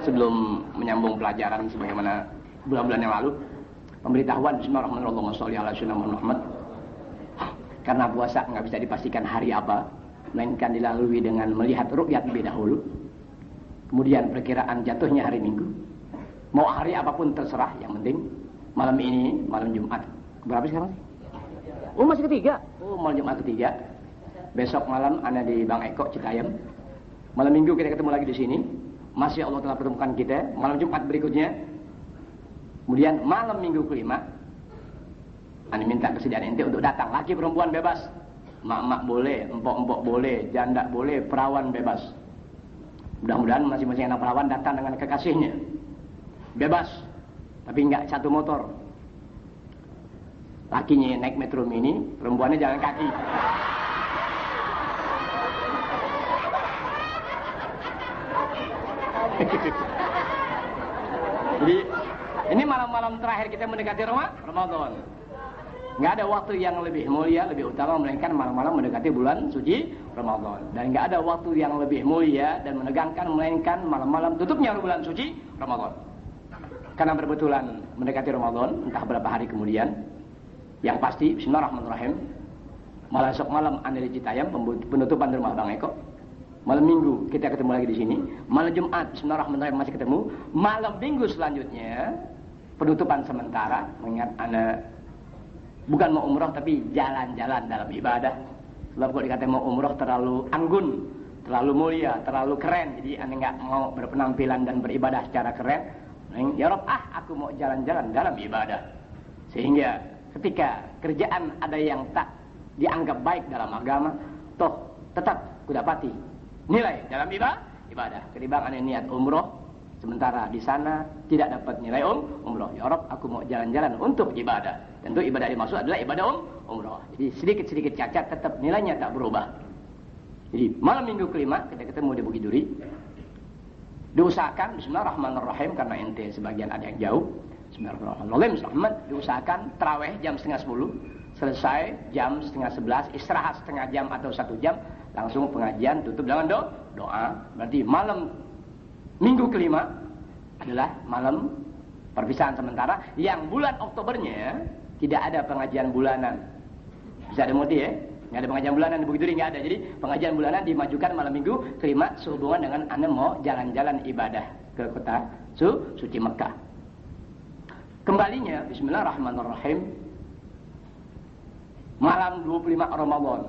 sebelum menyambung pelajaran sebagaimana bulan-bulan yang lalu, pemberitahuan Bismillahirrahmanirrahim. Karena puasa nggak bisa dipastikan hari apa, melainkan dilalui dengan melihat ru'yat lebih dahulu. Kemudian perkiraan jatuhnya hari Minggu. Mau hari apapun terserah, yang penting malam ini, malam Jumat. Berapa sekarang sih? Oh, masih ketiga. Oh, malam Jumat ketiga. Besok malam ana di Bang Eko Citayam. Malam Minggu kita ketemu lagi di sini. Masih Allah telah pertemukan kita. Malam Jumat berikutnya. Kemudian malam Minggu kelima. Ana minta kesediaan ente untuk datang. Laki perempuan bebas. Mak-mak boleh, empok-empok boleh, janda boleh, perawan bebas. Mudah-mudahan masing-masing anak perawan datang dengan kekasihnya. Bebas. Tapi enggak satu motor. Lakinya naik metro mini, perempuannya jalan kaki. Jadi ini malam-malam terakhir kita mendekati Ramadan. Nggak ada waktu yang lebih mulia, lebih utama melainkan malam-malam mendekati bulan suci Ramadan. Dan nggak ada waktu yang lebih mulia dan menegangkan melainkan malam-malam tutupnya bulan suci Ramadan. Karena berbetulan mendekati Ramadan, entah berapa hari kemudian, yang pasti Bismillahirrahmanirrahim, malam esok malam anda di Citayam, penutupan di rumah Bang Eko. Malam Minggu kita ketemu lagi di sini. Malam Jumat Bismillahirrahmanirrahim masih ketemu. Malam Minggu selanjutnya penutupan sementara, mengingat anda bukan mau umroh tapi jalan-jalan dalam ibadah. Sebab kalau dikata mau umroh terlalu anggun, terlalu mulia, terlalu keren. Jadi anda nggak mau berpenampilan dan beribadah secara keren. Ya Rob, aku mau jalan-jalan dalam ibadah. Sehingga ketika kerjaan ada yang tak dianggap baik dalam agama, toh tetap kudapati nilai dalam ibadah. Ketimbang anda niat umroh, sementara di sana tidak dapat nilai umroh. Ya Rob, aku mau jalan-jalan untuk ibadah. Tentu ibadah dimaksud adalah ibadah umroh. Jadi sedikit-sedikit cacat tetap nilainya tak berubah. Jadi malam Minggu kelima kita ketemu di Bukit Duri. Diusahakan Bismillahirrahmanirrahim, karena ente sebagian ada yang jauh. Bismillahirrahmanirrahim. Diusahakan tarawih jam 10:30, selesai jam 10:30, istirahat setengah jam atau 1 jam, langsung pengajian tutup dengan doa. Berarti malam Minggu kelima adalah malam perpisahan sementara, yang bulan Oktobernya tidak ada pengajian bulanan. Bisa dimudi ya? Nggak ada pengajian bulanan di Bukit Duri, nggak ada. Jadi pengajian bulanan dimajukan malam Minggu kelima sehubungan dengan anda mau jalan-jalan ibadah ke kota suci Mekah. Kembalinya Bismillahirrahmanirrahim malam 25 Ramadan.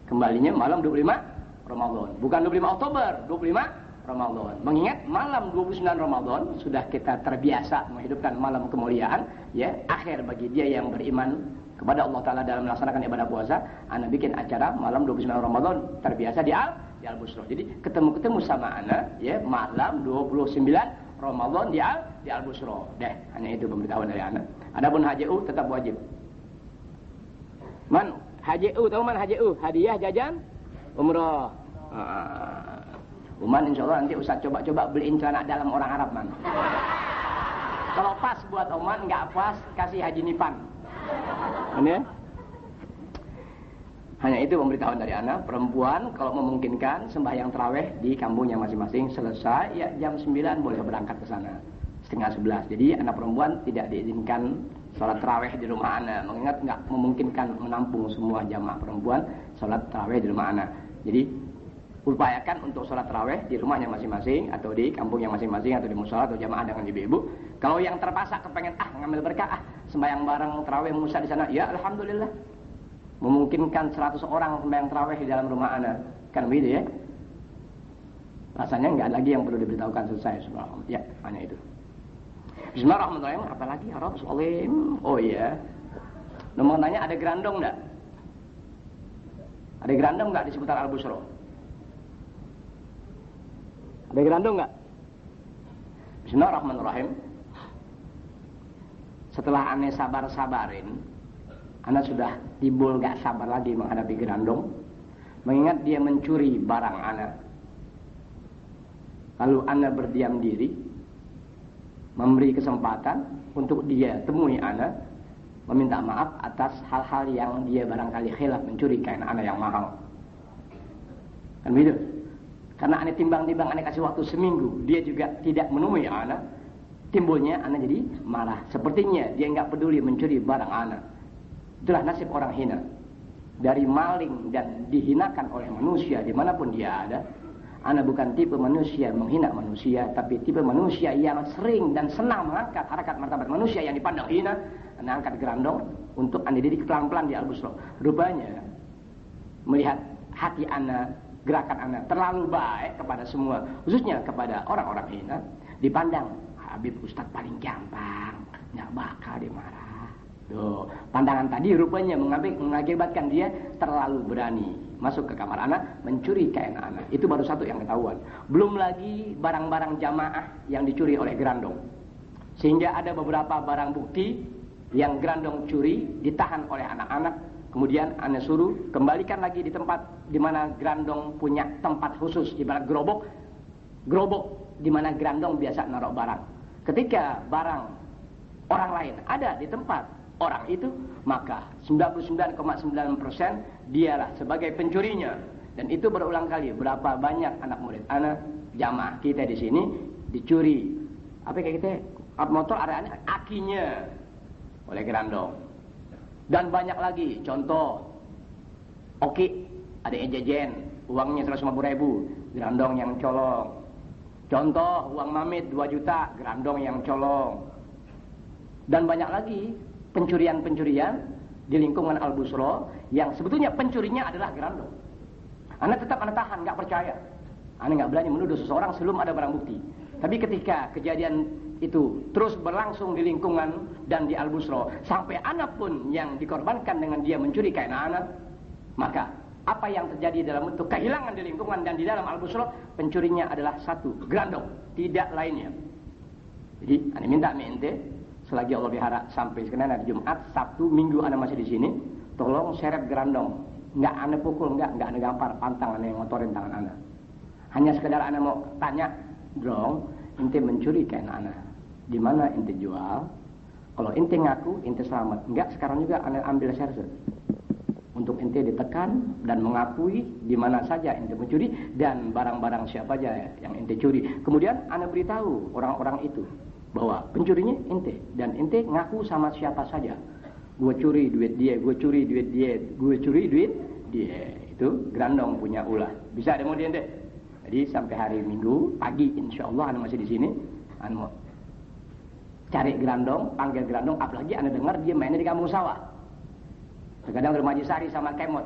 Kembalinya malam 25 Ramadan. Bukan 25 Oktober, 25 Ramadan. Mengingat malam 29 Ramadan sudah kita terbiasa menghidupkan malam kemuliaan, ya, akhir bagi dia yang beriman kepada Allah Ta'ala dalam melaksanakan ibadah puasa. Ana bikin acara malam 29 Ramadan terbiasa di Al-Busro. Jadi ketemu sama ana, ya, malam 29 Ramadan di Al-Busro. Deh, hanya itu pemberitahuan dari ana. Adapun HJU tetap wajib. Man HJU, tahu man HJU? Hadiah jajan umroh. Uman insya Allah nanti Ustaz coba-coba beliin celana dalam orang Arab, man. Kalau pas buat Oman, nggak pas kasih Haji Nipan. Ini hanya itu pemberitahuan dari anak. Perempuan kalau memungkinkan sembahyang tarawih di kampungnya masing-masing, selesai ya jam 9 boleh berangkat ke sana 10:30. Jadi anak perempuan tidak diizinkan sholat tarawih di rumah anak, mengingat nggak memungkinkan menampung semua jamaah perempuan sholat tarawih di rumah anak. Jadi upayakan untuk sholat tarawih di rumahnya masing-masing atau di kampungnya masing-masing atau di musola atau jamaah dengan ibu-ibu. Kalau yang terpaksa kepengen ngambil berkah, sembahyang bareng tarawih Musa di sana, ya alhamdulillah. Memungkinkan 100 orang sembahyang tarawih di dalam rumah anak, kan begitu ya. Rasanya nggak ada lagi yang perlu diberitahukan, selesai. Subhanallah. Ya, hanya itu. Bismillahirrahmanirrahim. Apalagi Arab Solim. Oh iya. Nomor nanya, ada gerandong nggak? Ada gerandong nggak di seputar Al-Busro? Ada gerandong nggak? Bismillahirrahmanirrahim. Setelah aneh sabar-sabarin, anak sudah timbul gak sabar lagi menghadapi gerandong, mengingat dia mencuri barang anak. Lalu anak berdiam diri, memberi kesempatan untuk dia temui anak, meminta maaf atas hal-hal yang dia barangkali khilaf, mencuri kain anak yang mahal. Kan begitu? Karena ane timbang-timbang, ane kasih waktu seminggu, dia juga tidak menemui anak, timbulnya anak jadi marah. Sepertinya dia nggak peduli mencuri barang anak. Itulah nasib orang hina. Dari maling dan dihinakan oleh manusia dimanapun dia ada. Anak bukan tipe manusia menghina manusia, tapi tipe manusia yang sering dan senang mengangkat harkat martabat manusia yang dipandang hina. Anak angkat gerandong untuk ane didik pelan-pelan di Al-Busra. Rupanya melihat hati anak, gerakan anak terlalu baik kepada semua, khususnya kepada orang-orang hina, dipandang Habib Ustadz paling gampang, nggak bakal dimarah. Tuh, pandangan tadi rupanya mengakibatkan dia terlalu berani masuk ke kamar anak, mencuri kain anak. Itu baru satu yang ketahuan. Belum lagi barang-barang jamaah yang dicuri oleh gerandong. Sehingga ada beberapa barang bukti yang gerandong curi ditahan oleh anak-anak. Kemudian anak suruh kembalikan lagi di tempat di mana gerandong punya tempat khusus, ibarat gerobok di mana gerandong biasa naruh barang. Ketika barang orang lain ada di tempat orang itu, maka 99,9% dialah sebagai pencurinya. Dan itu berulang kali. Berapa banyak anak murid anak jamaah kita di sini dicuri. Apa kayak kita motor ada akinya oleh gerandong. Dan banyak lagi. Contoh, oke, ada ejejen, uangnya 150.000, gerandong yang colong. Contoh, uang mamit 2 juta, gerandong yang colong. Dan banyak lagi pencurian-pencurian di lingkungan Al-Busra yang sebetulnya pencurinya adalah gerandong. Anda tetap Anda tahan, nggak percaya. Anda nggak berani menuduh seseorang sebelum ada barang bukti. Tapi ketika kejadian itu terus berlangsung di lingkungan dan di Al-Busra, sampai anak pun yang dikorbankan dengan dia mencuri kain anak, maka apa yang terjadi dalam bentuk kehilangan di lingkungan dan di dalam Al-Busra, pencurinya adalah satu, gerandong, tidak lainnya. Jadi Anda minta ente, selagi Allah bihara sampai sekarang hari Jumat, Sabtu, Minggu Anda masih di sini, tolong seret gerandong. Nggak Anda pukul, nggak Anda gampar, pantang Anda yang ngotorin tangan Anda. Hanya sekedar Anda mau tanya, dong, ente mencuri kain Anda, di mana ente jual? Kalau ente ngaku, ente selamat. Enggak, sekarang juga Anda ambil serse untuk ente ditekan dan mengakui di mana saja ente mencuri dan barang-barang siapa aja yang ente curi. Kemudian Anda beritahu orang-orang itu bahwa pencurinya ente, dan ente ngaku sama siapa saja. Gue curi duit dia, gue curi duit dia, gue curi duit dia. Itu gerandong punya ulah. Bisa ada mau dia ente. Jadi sampai hari Minggu pagi insya Allah Anda masih di sini, Anda mau cari gerandong, panggil gerandong. Apalagi Anda dengar dia mainnya di kampung sawah. Terkadang Remaji Sari sama Kemot.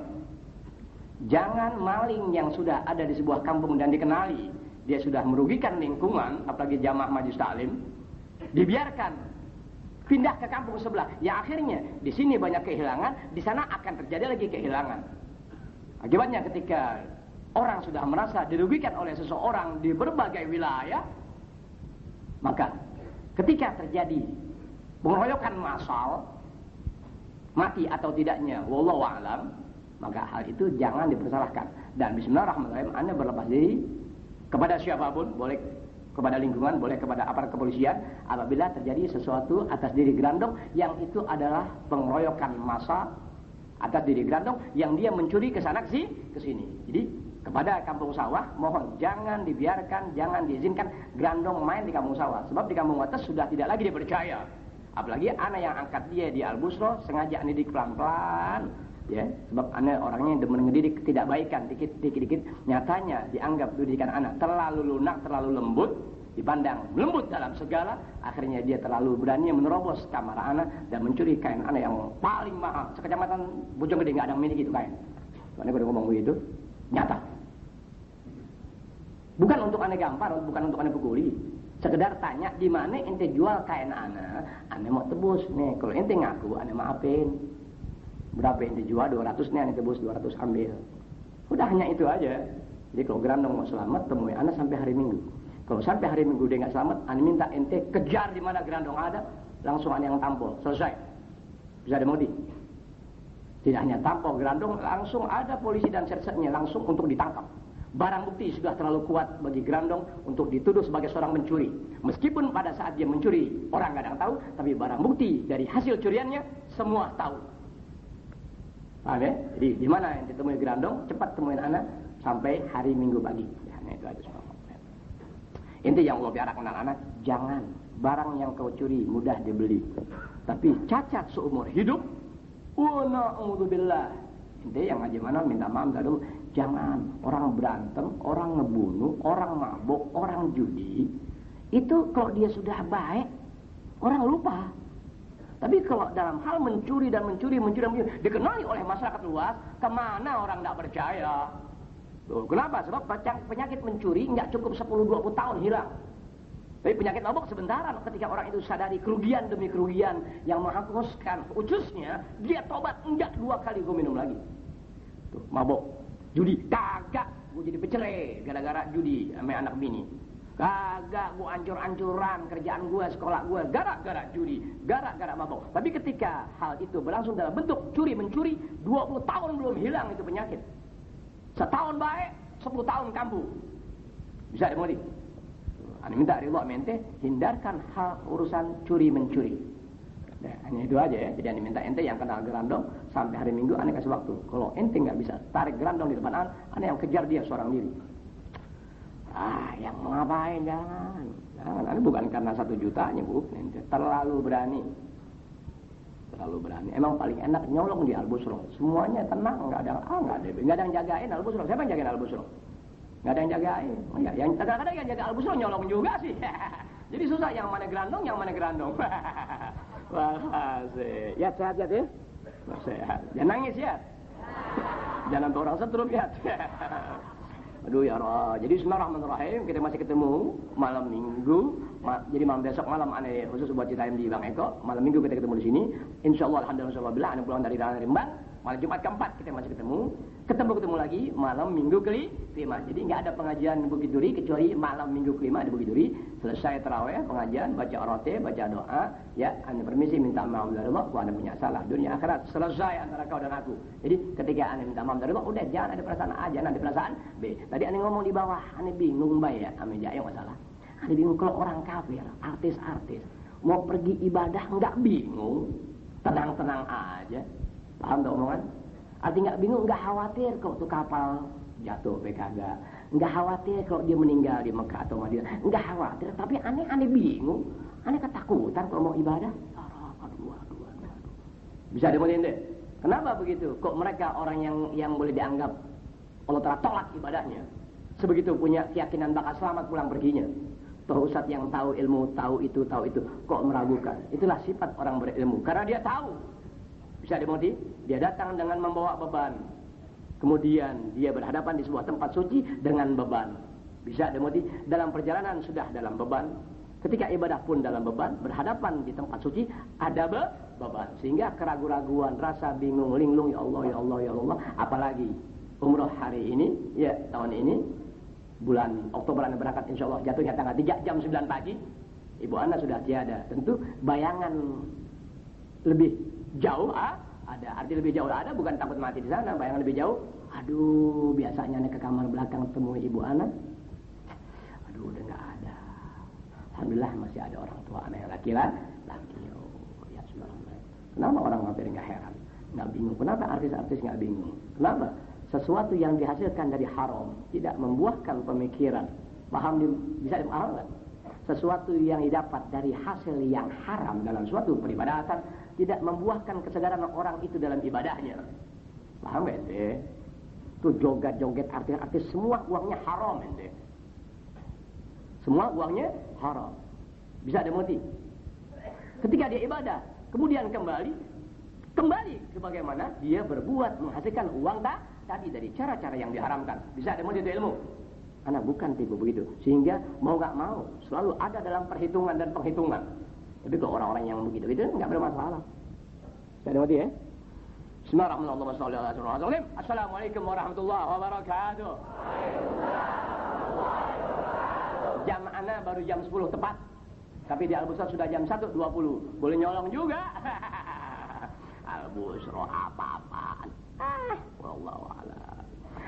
Jangan maling yang sudah ada di sebuah kampung dan dikenali, dia sudah merugikan lingkungan, apalagi jamaah Majelis Taklim, dibiarkan pindah ke kampung sebelah. Ya akhirnya di sini banyak kehilangan, di sana akan terjadi lagi kehilangan. Akibatnya ketika orang sudah merasa dirugikan oleh seseorang di berbagai wilayah, maka ketika terjadi pengeroyokan massal, mati atau tidaknya wallahu a'lam, maka hal itu jangan dipersalahkan. Dan bismillahirrahmanirrahim, Anda berlepas diri kepada siapapun, boleh kepada lingkungan, boleh kepada aparat kepolisian, apabila terjadi sesuatu atas diri gerandong yang itu adalah pengeroyokan massa atas diri gerandong yang dia mencuri ke sana ke sini. Jadi kepada kampung sawah, mohon jangan dibiarkan, jangan diizinkan gerandong main di kampung sawah. Sebab di kampung atas sudah tidak lagi dipercaya. Apalagi anak yang angkat dia di Al-Busra, sengaja didik pelan-pelan, ya. Sebab anak orangnya demen ngedidik tidak baikan, dikit-dikit. Nyatanya dianggap didikan anak terlalu lunak, terlalu lembut, dipandang lembut dalam segala. Akhirnya dia terlalu berani menerobos kamar anak dan mencuri kain anak yang paling mahal. Sekecamatan Bojonggede nggak ada yang miliki itu kain. Karena gue ngomong begitu, nyata. Bukan untuk anak gampar, bukan untuk anak pukuli. Sekedar tanya di mana ente jual kain anak mau tebus nih. Kalau ente ngaku, ane maafin. Berapa ente jual? 200 nih, ane tebus 200 ambil. Udah hanya itu aja. Jadi kalau gerandong mau selamat, temui anak sampai hari Minggu. Kalau sampai hari Minggu dia nggak selamat, ane minta ente kejar di mana gerandong ada, langsung ane yang tampol, selesai. Bisa dimodi. Tidak hanya tampol gerandong, langsung ada polisi dan sersernya langsung untuk ditangkap. Barang bukti sudah terlalu kuat bagi gerandong untuk dituduh sebagai seorang mencuri. Meskipun pada saat dia mencuri orang nggak ada yang tahu, tapi barang bukti dari hasil curiannya semua tahu. Paham ya? Jadi di mana yang ditemui gerandong, cepat temuin anak sampai hari Minggu pagi. Nah, itu aja semua. Inti yang Allah biarakan anak-anak, jangan barang yang kau curi mudah dibeli, tapi cacat seumur hidup. Wa na'udzubillah. Inti yang ngaji mana minta maaf dulu, jangan orang berantem, orang ngebunuh, orang mabuk, orang judi. Itu kalau dia sudah baik, orang lupa. Tapi kalau dalam hal mencuri dan mencuri dikenali oleh masyarakat luas, kemana orang tidak percaya? Tuh, kenapa? Sebab penyakit mencuri nggak cukup 10-20 tahun hilang. Tapi penyakit mabuk sebentaran. Ketika orang itu sadari kerugian demi kerugian yang menghapuskan ucusnya, dia tobat, enggak 2 kali gue minum lagi. Tuh, mabuk, judi, kagak gue jadi pecele gara-gara judi sama anak bini. Kagak gue ancur-ancuran kerjaan gue, sekolah gue gara-gara judi, gara-gara mabuk. Tapi ketika hal itu berlangsung dalam bentuk curi-mencuri, 20 tahun belum hilang itu penyakit. Setahun baik, 10 tahun kambuh. Bisa dimulai. Ane minta ridho mente, hindarkan hal urusan curi-mencuri. Nah, hanya itu aja ya. Jadi ane minta ente yang kenal gerandong sampai hari Minggu ane kasih waktu. Kalau ente nggak bisa tarik gerandong di depan ane yang kejar dia seorang diri. Yang mau ngapain jangan. Ane bukan karena 1 jutanya bu, ente terlalu berani. Terlalu berani. Emang paling enak nyolong di Al-Busro. Semuanya tenang, nggak ada yang jagain Al-Busro. Siapa yang jagain Al-Busro? Nggak ada yang jagain. Oh, ya, yang kadang-kadang yang jaga Al-Busro nyolong juga sih. Jadi susah yang mana gerandong. Wah, ya sehat ya. Sehat. Jangan nangis ya. Jangan sampai orang setrum ya. Aduh ya Allah. Jadi bismillahirrahmanirrahim, kita masih ketemu malam Minggu. Jadi malam besok malam aneh khusus buat ceritain di Bang Eko. Malam Minggu kita ketemu di sini. Insyaallah alhamdulillah aneh pulang dari Rembang. Malam Jumat keempat kita masih ketemu lagi malam Minggu kelima. Jadi nggak ada pengajian Bukit Duri kecuali malam Minggu kelima di Bukit Duri. Selesai tarawih, pengajian, baca rote, baca doa. Ya, ane permisi minta maaf dari Allah. Gua ane punya salah dunia akhirat. Selesai antara kau dan aku. Jadi ketika ane minta maaf dari Allah, udah jangan ada perasaan A, jangan ada perasaan B. Tadi ane ngomong di bawah, ane bingung bay ya, ame jaya masalah. Ane bingung kalau orang kafir, artis-artis mau pergi ibadah nggak bingung, tenang-tenang aja. Paham tak omongan? Artinya nggak bingung, nggak khawatir kalau tuh kapal jatuh PKG, nggak khawatir kalau dia meninggal di Mekah atau Madinah, nggak khawatir. Tapi aneh bingung, aneh ketakutan kalau mau ibadah. Aduh. Bisa dimulai deh. Kenapa begitu? Kok mereka orang yang boleh dianggap Allah telah tolak ibadahnya, sebegitu punya keyakinan bakal selamat pulang perginya. Toh ustadz yang tahu ilmu, tahu itu, kok meragukan? Itulah sifat orang berilmu, karena dia tahu. Bisa dimengerti? Dia datang dengan membawa beban. Kemudian dia berhadapan di sebuah tempat suci dengan beban. Bisa dimengerti? Dalam perjalanan sudah dalam beban. Ketika ibadah pun dalam beban. Berhadapan di tempat suci ada beban. Sehingga keraguan-raguan, rasa bingung, linglung, ya Allah. Apalagi umroh hari ini, ya tahun ini, bulan Oktober Anda berangkat insya Allah jatuhnya tanggal 3 jam 9 pagi. Ibu Anda sudah tiada. Tentu bayangan lebih jauh ada, arti lebih jauh ada, bukan takut mati di sana, bayangan lebih jauh. Aduh, biasanya nih ke kamar belakang temui ibu anak. Aduh, udah nggak ada. Alhamdulillah masih ada orang tua anak yang laki. Oh, ya subhanallah. Kenapa orang hampir nggak heran, nggak bingung? Kenapa artis-artis nggak bingung? Kenapa? Sesuatu yang dihasilkan dari haram tidak membuahkan pemikiran. Bisa dipaham nggak? Sesuatu yang didapat dari hasil yang haram dalam suatu peribadatan tidak membuahkan kesadaran orang itu dalam ibadahnya. Paham ente? Itu joget-joget artis-artis semua uangnya haram ente. Semua uangnya haram. Bisa dimengerti? Ketika dia ibadah, kemudian kembali ke bagaimana dia berbuat menghasilkan uang tadi dari cara-cara yang diharamkan. Bisa dimengerti itu ilmu? Anak bukan tipe begitu. Sehingga mau nggak mau selalu ada dalam perhitungan dan penghitungan. Tapi kalau orang-orang yang begitu itu nggak bermasalah. Saya dengar ya. Bismillahirrahmanirrahim. Assalamualaikum warahmatullahi wabarakatuh. Jam ana baru jam 10 tepat. Tapi di Al-Busro sudah jam 1.20. Boleh nyolong juga. Al-Busro apa-apaan. Wallahu a'lam.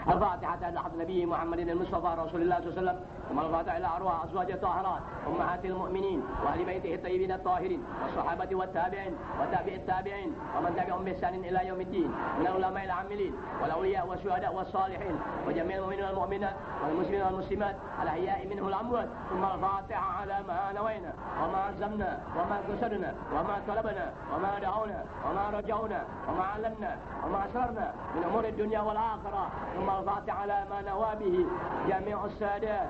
الفاتحة إلى حضرة النبي محمد المصطفى رسول الله صلى الله عليه وسلم ثم الفاتحة إلى أرواح أزواج الطاهرات أمهات المؤمنين وأهل بيته الطيبين الطاهرين والصحابة والتابعين وتابع التابعين ومن تبعهم بإحسان إلى يوم الدين من العلماء العاملين والأولياء والشهداء والصالحين وجميع المؤمنين والمؤمنات والمسلمين والمسلمات الأحياء منهم الأموات ثم الفاتحة على ما نوينا وما عزمنا وما قصدنا وما طلبنا وما دعونا وما رجعنا وما علمنا وما أسررنا من أمور الدنيا والآخرة ثم الفاتحة على ما نوى به جميع السادات.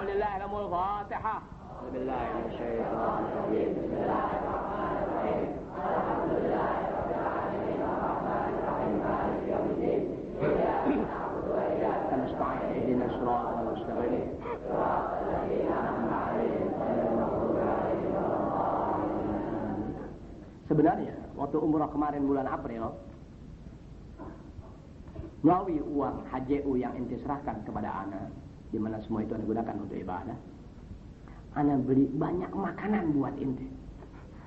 لله لهم الفاتحة. أعوذ بالله من الشيطان الرجيم. بسم الله الرحمن الرحيم. الحمد لله رب العالمين الرحمن الرحيم مالك يوم الدين. إياك نعبد وإياك نستعين اهدنا الصراط المستقيم صراط الذين أنعمت عليهم غير المغضوب عليهم ولا الضالين. Sebenarnya waktu umrah kemarin bulan April, melalui uang HJU yang ente serahkan kepada ana, di mana semua itu anda gunakan untuk ibadah, ana beli banyak makanan buat ente,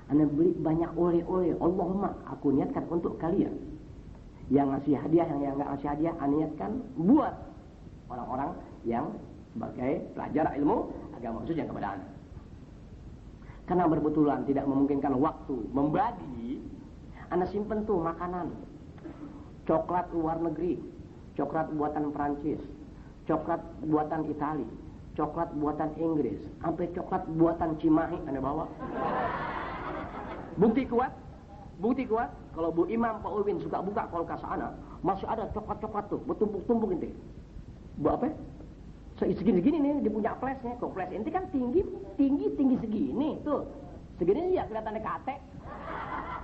ana beli banyak oleh-oleh. Allahumma, aku niatkan untuk kalian. Yang ngasih hadiah, yang nggak ngasih hadiah, ana niatkan buat orang-orang yang sebagai pelajar ilmu agama khususnya kepada ana. Karena berbetulan tidak memungkinkan waktu membagi, ana simpen tuh makanan, coklat luar negeri, coklat buatan Perancis, coklat buatan Itali, coklat buatan Inggris, sampai coklat buatan Cimahi anda bawa. Bukti kuat kalau Bu Imam Pak Ulwin suka buka kulkas ana, masih ada coklat-coklat tuh bertumpuk-tumpuk ente. Bu apa? Segini-segini nih dia punya flashnya. Kok flash ente kan tinggi segini tuh. Segini ya kelihatannya kate.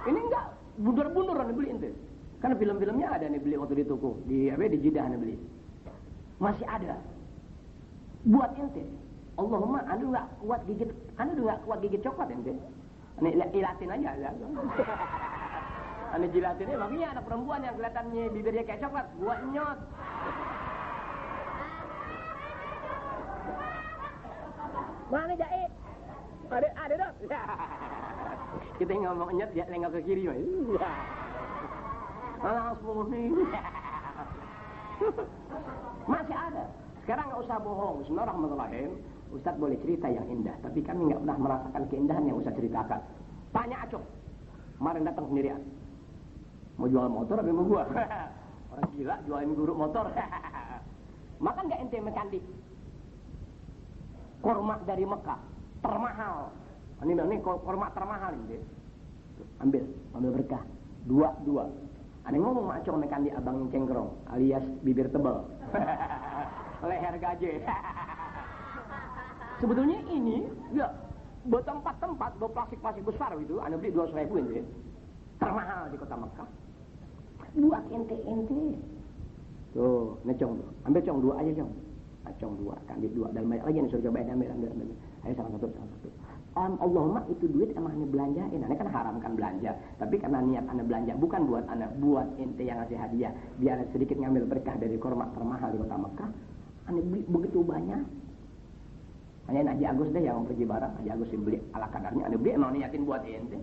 Ini enggak bundur-bundur anda beli ente. Karena film-filmnya ada nih beli waktu di toko, di Jeddah anda beli. Masih ada buat ente. Allahumma, anda nggak kuat gigit coklat ente. Ane ilatin aja ya. Ane jilatinnya, makanya anak perempuan yang kelihatannya bibirnya kayak coklat, gua nyot. Mana jae? Ada dong. Kita ngomong nyot ya, lengok ke kiri mah. Langsung nih. Masih ada. Sekarang nggak usah bohong. Bismillahirrahmanirrahim. Ustaz boleh cerita yang indah, tapi kami nggak pernah merasakan keindahan yang Ustaz ceritakan. Tanya Acung. Kemarin datang sendirian. Mau jual motor apa mau gua? Orang gila jualin guru motor. Makan nggak ente mekandi? Korma dari Mekah termahal. Ini korma termahal ini. Ambil berkah. Dua. Ada ngomong sama Acung mekandi abang cengkrong alias bibir tebal. Leher gaje. Sebetulnya ini ya buat tempat plastik besar itu, anda beli 200.000 ini, termahal di kota Mekah. Buat ente. Tuh, necong tuh. Ambil cong 2 aja cong. Cong 2, kandi 2. Dan banyak lagi nih suruh cobain ambil. Ayo salah satu. Allahumma itu duit emang hanya belanjain. Anda kan haramkan belanja, tapi karena niat anda belanja bukan buat anda, buat ente yang ngasih hadiah, biar sedikit ngambil berkah dari korma termahal di kota Mekah. Anda beli begitu banyak. Hanya Haji Agus deh yang pergi barang. Haji Agus yang beli ala kadarnya. Anda beli emang niatin buat ente.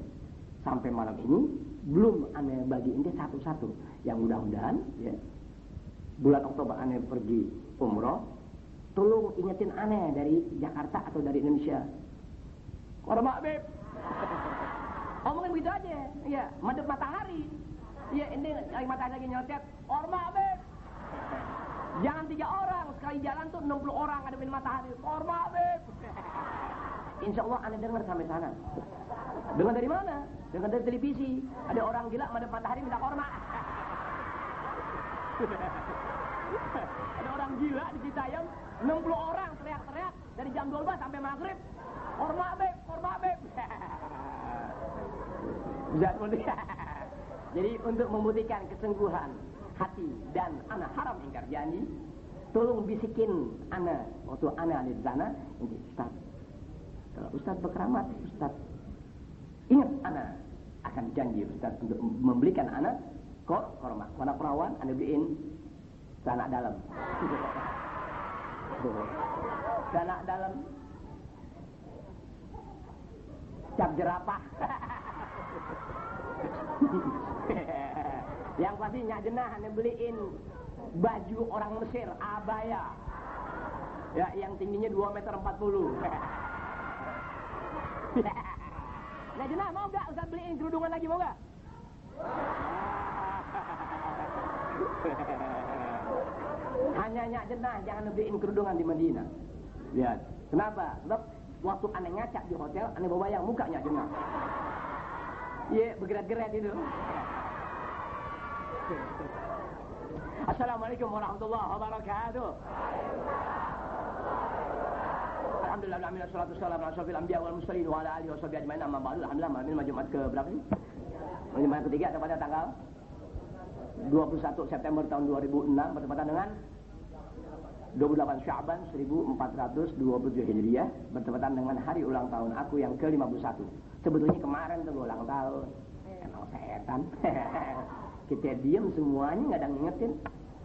Sampai malam ini belum anda bagi ente satu-satu. Yang mudah-mudahan ya, bulan Oktober anda pergi umroh, tolong ingetin ane dari Jakarta atau dari Indonesia. Korma beb. Omongin begitu aja. Ya, madep matahari. Ya, ini lagi matahari lagi nyotet. Korma beb. Jangan 3 orang, sekali jalan tuh 60 orang ngadepin matahari. Korma beb. Insya Allah anda dengar sampai sana. Dengar dari mana? Dengar dari televisi. Ada orang gila madep matahari minta korma. Ada orang gila di Citayam, 60 orang teriak-teriak dari jam 12 sampai maghrib. Korma beb. Jadi untuk membuktikan kesungguhan hati dan anak haram ingkar janji, tolong bisikin anak waktu anak ada di sana, ini Ustaz. Kalau Ustaz berkeramat, Ustaz ingat anak akan janji Ustaz untuk membelikan anak Korma. Warna perawan, anda beliin celana dalam. Celana dalam. Cap jerapah. Yang pasti nyak jenah anda beliin baju orang Mesir, abaya. Ya, yang tingginya 2,40 meter. Nyak jenah mau gak Ustaz beliin kerudungan lagi, mau gak? Hanya nyak jenah jangan beliin kerudungan di Madinah. Lihat. Kenapa? Sebab waktu aneh ngacak di hotel, aneh bayang muka nyak jenah. Iya, bergerak-gerak itu. Assalamualaikum warahmatullahi wabarakatuh. Alhamdulillah, wassalatu wassalamu ala asyrafil anbiya wal mursalin wa ala alihi washabihi ajmain. Amma ba'du. Alhamdulillah, malam ini Jumat ke berapa sih? Jumat ketiga pada tanggal 21 September tahun 2006 bertepatan dengan 28 Sya'ban 1427 Hijriah, bertepatan dengan hari ulang tahun aku yang ke-51. Sebetulnya kemarin tuh ulang tahun. Emang setan. Kita diam semuanya nggak ada ngingetin.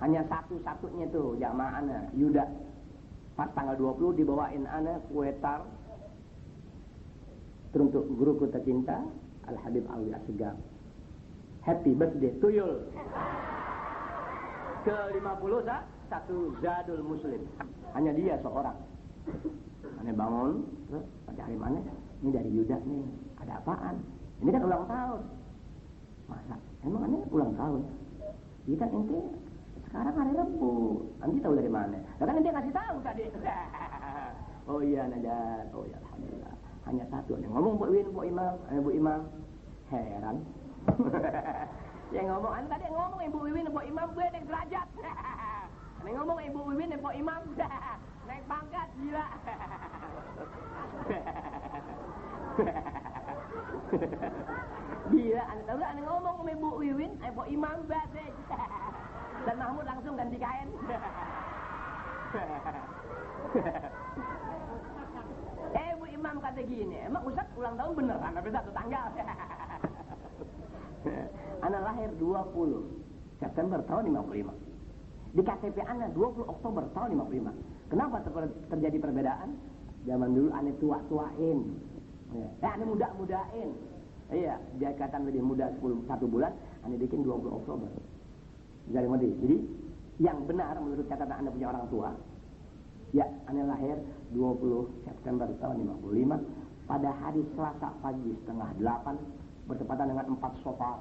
Hanya satu-satunya tuh jamaah ana Yuda. Pas tanggal 20 dibawain ana kue tar teruntuk guruku tercinta Al Habib Alwi Asgaf. Happy birthday tuyul. Ke-50 satu Zadul Muslim. Hanya dia seorang. Aneh bangun, terus pada hari mana? Ini dari Yuda nih. Ada apaan? Ini kan ulang tahun. Masa? Emang aneh ulang tahun? Kita ente sekarang hari Rabu. Nanti tahu dari mana? Kan ente kasih tahu tadi. Oh iya Najar. Oh ya alhamdulillah. Hanya satu. Aneh ngomong Bu Imam, Bu Imam. Heran. Yang ngomong, anda tadi ngomong Ibu Wiwin, Ibu Imam, gue naik derajat. Anda ngomong Ibu Wiwin, Ibu Imam, naik pangkat, gila. Gila, anda tahu anda ngomong Ibu Wiwin, Ibu Imam, batik. Dan Mahmud langsung ganti kain. Ibu Imam kata gini, emang Ustaz ulang tahun beneran, tapi satu tanggal. Ana lahir 20 September tahun 55. Di KTP ana 20 Oktober tahun 55. Kenapa terjadi perbedaan? Zaman dulu ana tua-tuain. Ana muda-mudain. Iya, dia katakan lebih muda 1 bulan, ana bikin 20 Oktober. Jadi yang benar menurut catatan ana punya orang tua, ya ana lahir 20 September tahun 55 pada hari Selasa pagi setengah 8 bertepatan dengan 4 Safar.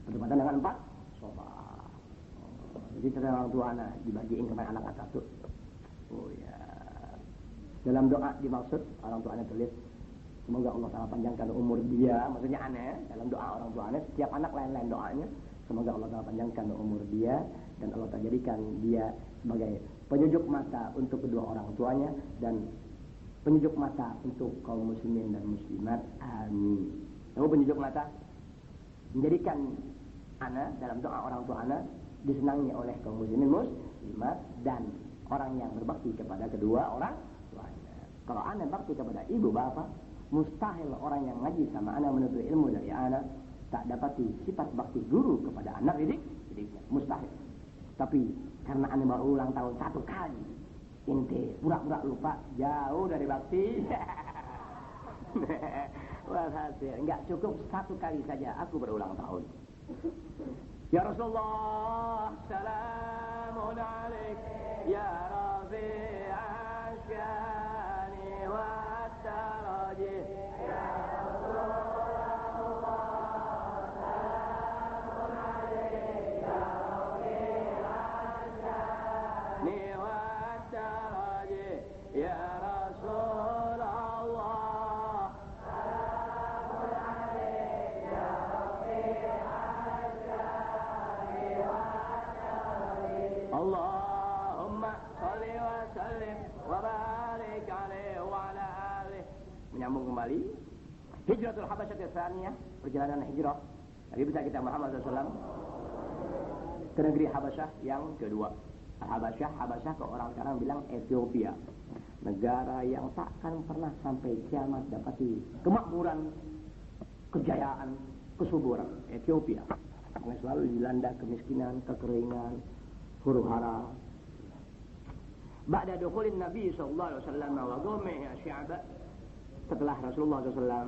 Bertepatan dengan 4 Safar. Jadi terang orang tua anak dibagiin kepada anak satu. Oh ya. Dalam doa dimaksud orang tua anak tulis semoga Allah Taala panjangkan umur dia. Maksudnya aneh dalam doa orang tua anak setiap anak lain-lain doanya. Semoga Allah Taala panjangkan umur dia dan Allah Taala jadikan dia sebagai penyejuk mata untuk kedua orang tuanya dan penyejuk mata untuk kaum muslimin dan muslimat. Amin. Lalu penyejuk mata menjadikan anak dalam doa orang tua anak disenangi oleh kaum muslimin muslimat dan orang yang berbakti kepada kedua orang tuanya. Kalau anak bakti kepada ibu bapak, mustahil orang yang ngaji sama anak menuntut ilmu dari anak tak dapati sifat bakti guru kepada anak didiknya. Mustahil. Tapi karena anak baru ulang tahun 1 kali, ente pura-pura lupa, jauh dari bakti. Walhasil, enggak cukup 1 kali saja aku berulang tahun. Ya Rasulullah, salamun alaik, ya Rabi'an syani wa taraji. Ya Rasulullah, salamun alaik, ya Rabi'an syani wa taraji. Ya Rasulullah, Allahumma salli wa sallim wa barik alaihi wa ala alihi. Menyambung kembali Hijratul Habasyah Tsaniyah, perjalanan hijrah Nabi besar kita Muhammad SAW ke negeri Habasyah yang kedua. Habasyah ke orang sekarang bilang Ethiopia. Negara yang takkan pernah sampai kiamat dapati kemakmuran, kejayaan, kesuburan Ethiopia yang selalu dilanda kemiskinan, kekeringan, huru-hara. Ba'da dukhulin Nabi sallallahu alaihi wasallam wa dhummihi sya'ba, setelah Rasulullah SAW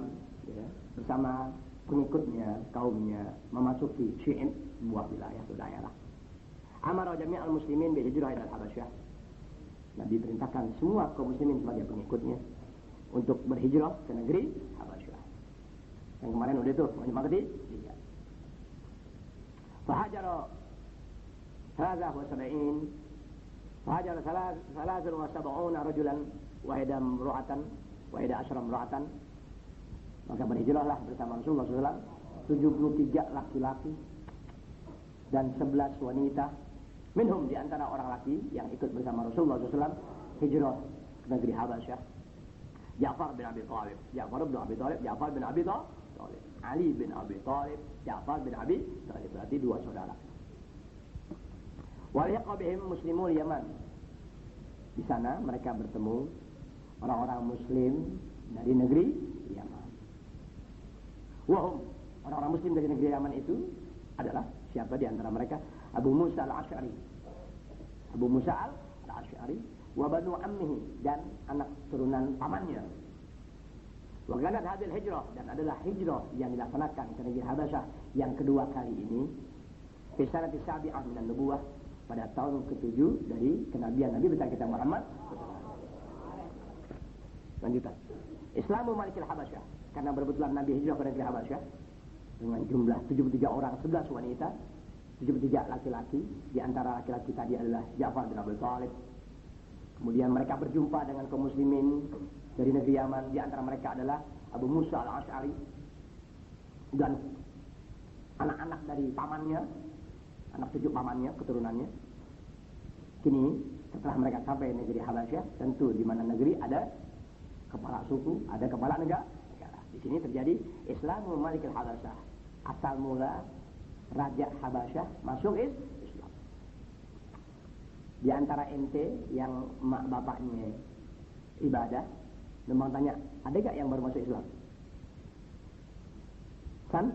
ya, bersama pengikutnya, kaumnya memasuki Syi'in, sebuah wilayah atau daerah. Amara jami'al muslimin bi hijrah ila Habasyah. Nabi perintahkan semua kaum muslimin sebagai pengikutnya untuk berhijrah ke negeri Habasyah. Yang kemarin udah tuh, menyemakati tiga. Fahajara hadha wa sab'in, fahajara salasun wa sab'una rajulan wa hida imra'atan wa hida asyara imra'atan. Maka berhijrahlah bersama Rasulullah SAW 73 laki-laki dan 11 wanita. Minhum, di antara orang laki yang ikut bersama Rasulullah SAW hijrah ke negeri Habasyah, Ja'far bin Abi Thalib, Ja'far bin Abi Thalib, Ja'far bin Abi Thalib, Ali bin Abi Thalib, Ja'far bin Abi Thalib, berarti dua saudara. Waliqa bihim muslimul Yaman. Di sana mereka bertemu orang-orang muslim dari negeri Yaman. Wahum, orang-orang muslim dari negeri Yaman itu adalah siapa di antara mereka? Abu Musa al-Asy'ari, Abu Musa al-Asy'ari, wa banu ammihi, dan anak turunan pamannya. Wa kanat hadhihi hijrah, dan adalah hijrah yang dilaksanakan ke negeri Habasyah yang kedua kali ini fi sanati sabi'ah minan nubuwah, pada tahun ke-7 dari kenabian Nabi besar kita Muhammad. Lanjutan. Islamu malikil Habasyah, karena berbetulan Nabi hijrah ke negeri Habasyah dengan jumlah 73 orang, 11 wanita, 73 laki-laki. Di antara laki-laki tadi adalah Ja'far bin Abi Thalib. Kemudian mereka berjumpa dengan kaum muslimin dari negeri Yaman. Di antara mereka adalah Abu Musa al-Asy'ari dan anak-anak dari pamannya, anak cucu pamannya, keturunannya. Kini setelah mereka sampai negeri Habasyah, tentu di mana negeri ada kepala suku, ada kepala negara. Di sini terjadi Islamu malikil Habasyah. Asal mula Raja Habasyah masuk Islam. Di antara ente yang mak bapaknya ibadah, memang tanya, ada gak yang baru masuk Islam? San?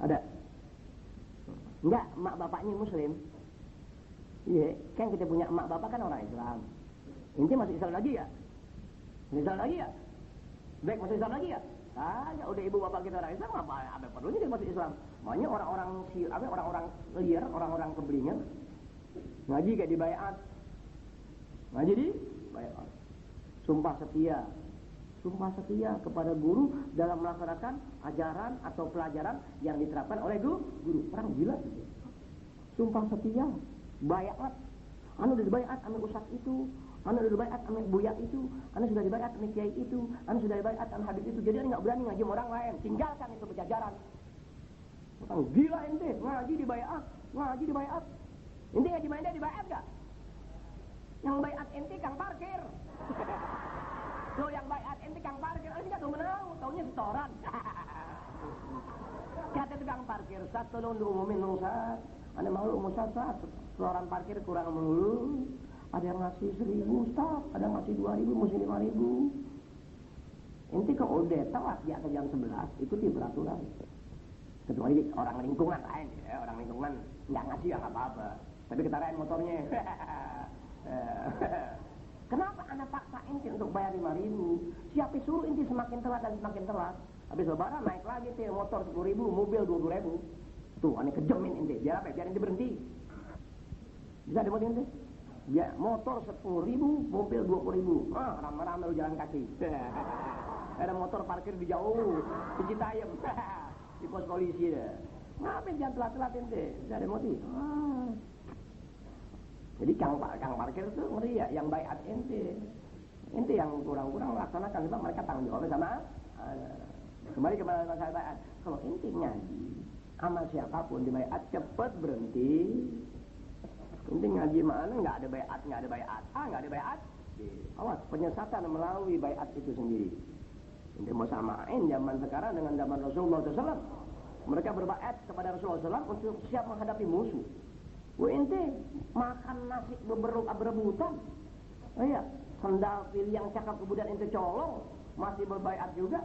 Ada? Enggak, mak bapaknya Muslim. Iya, kan kita punya mak bapak kan orang Islam. Ente masuk Islam lagi ya? Masuk Islam lagi ya? Baik, masuk Islam lagi ya? Ya udah ibu bapak kita orang Islam, apa perlunya dia masuk Islam? Makanya orang-orang liar, orang-orang kebelingan ngaji kayak di baiat, ngaji di baiat, sumpah setia kepada guru dalam melaksanakan ajaran atau pelajaran yang diterapkan oleh guru. Orang gila gitu. Sumpah setia, baiat, anu udah dibaiat ame ustaz itu, anu sudah dibaiat sama buya itu, anu sudah dibaiat sama kiai itu, anu sudah dibaiat sama habib itu. Jadi anu nggak berani ngaji sama orang lain. Tinggalkan itu pejajaran. Orang gila ente, ngaji dibaiat. Ente ngaji mainnya dibaiat gak? Yang baiat ente kang parkir. Lo yang baiat ente kang parkir, ente nggak tahu menang, taunya setoran. Kata tukang parkir, Ustaz tolong diumumin dong Ustaz. Anda mau Ustaz, setoran parkir kurang melulu. Ada yang ngasih 1.000 Ustaz, ada yang ngasih 2.000, mesti 5.000. Ente kalau udah telat di atas jam 11, ikuti peraturan. Kecuali orang lingkungan lain, ya, orang lingkungan nggak ngasih ya nggak apa-apa. Tapi ketarain motornya. Kenapa anak paksa ente untuk bayar 5.000? Siapa suruh ente semakin telat dan semakin telat? Habis lebaran naik lagi tuh motor 10.000, mobil 20.000. Tuh, aneh kejemin ente. Biar apa? Biar ente berhenti. Bisa dibuat ente? Ya, motor 10.000, mobil 20.000. Rame-rame lu jalan kaki. Ada motor parkir di jauh, di Citayam, di pos polisi deh. Ngapain jangan telat-telat ente? Bisa ada motif. Jadi kang parkir itu ngeri ya, yang baiat ente. Ente yang kurang-kurang melaksanakan, sebab mereka tanggung jawab sama. Kembali kepada masalah baiat. Kalau ente ngaji, sama siapapun di baiat cepat berhenti. Ente ngaji mana nggak ada baiat, nggak ada baiat. Awas, penyesatan melalui baiat itu sendiri. Ente mau samain zaman sekarang dengan zaman Rasulullah SAW. Mereka berbaiat kepada Rasulullah SAW untuk siap menghadapi musuh. Ente makan nasi berebutan. Iya, sendal pilih yang cakap kemudian ente colong, masih berbaiat juga.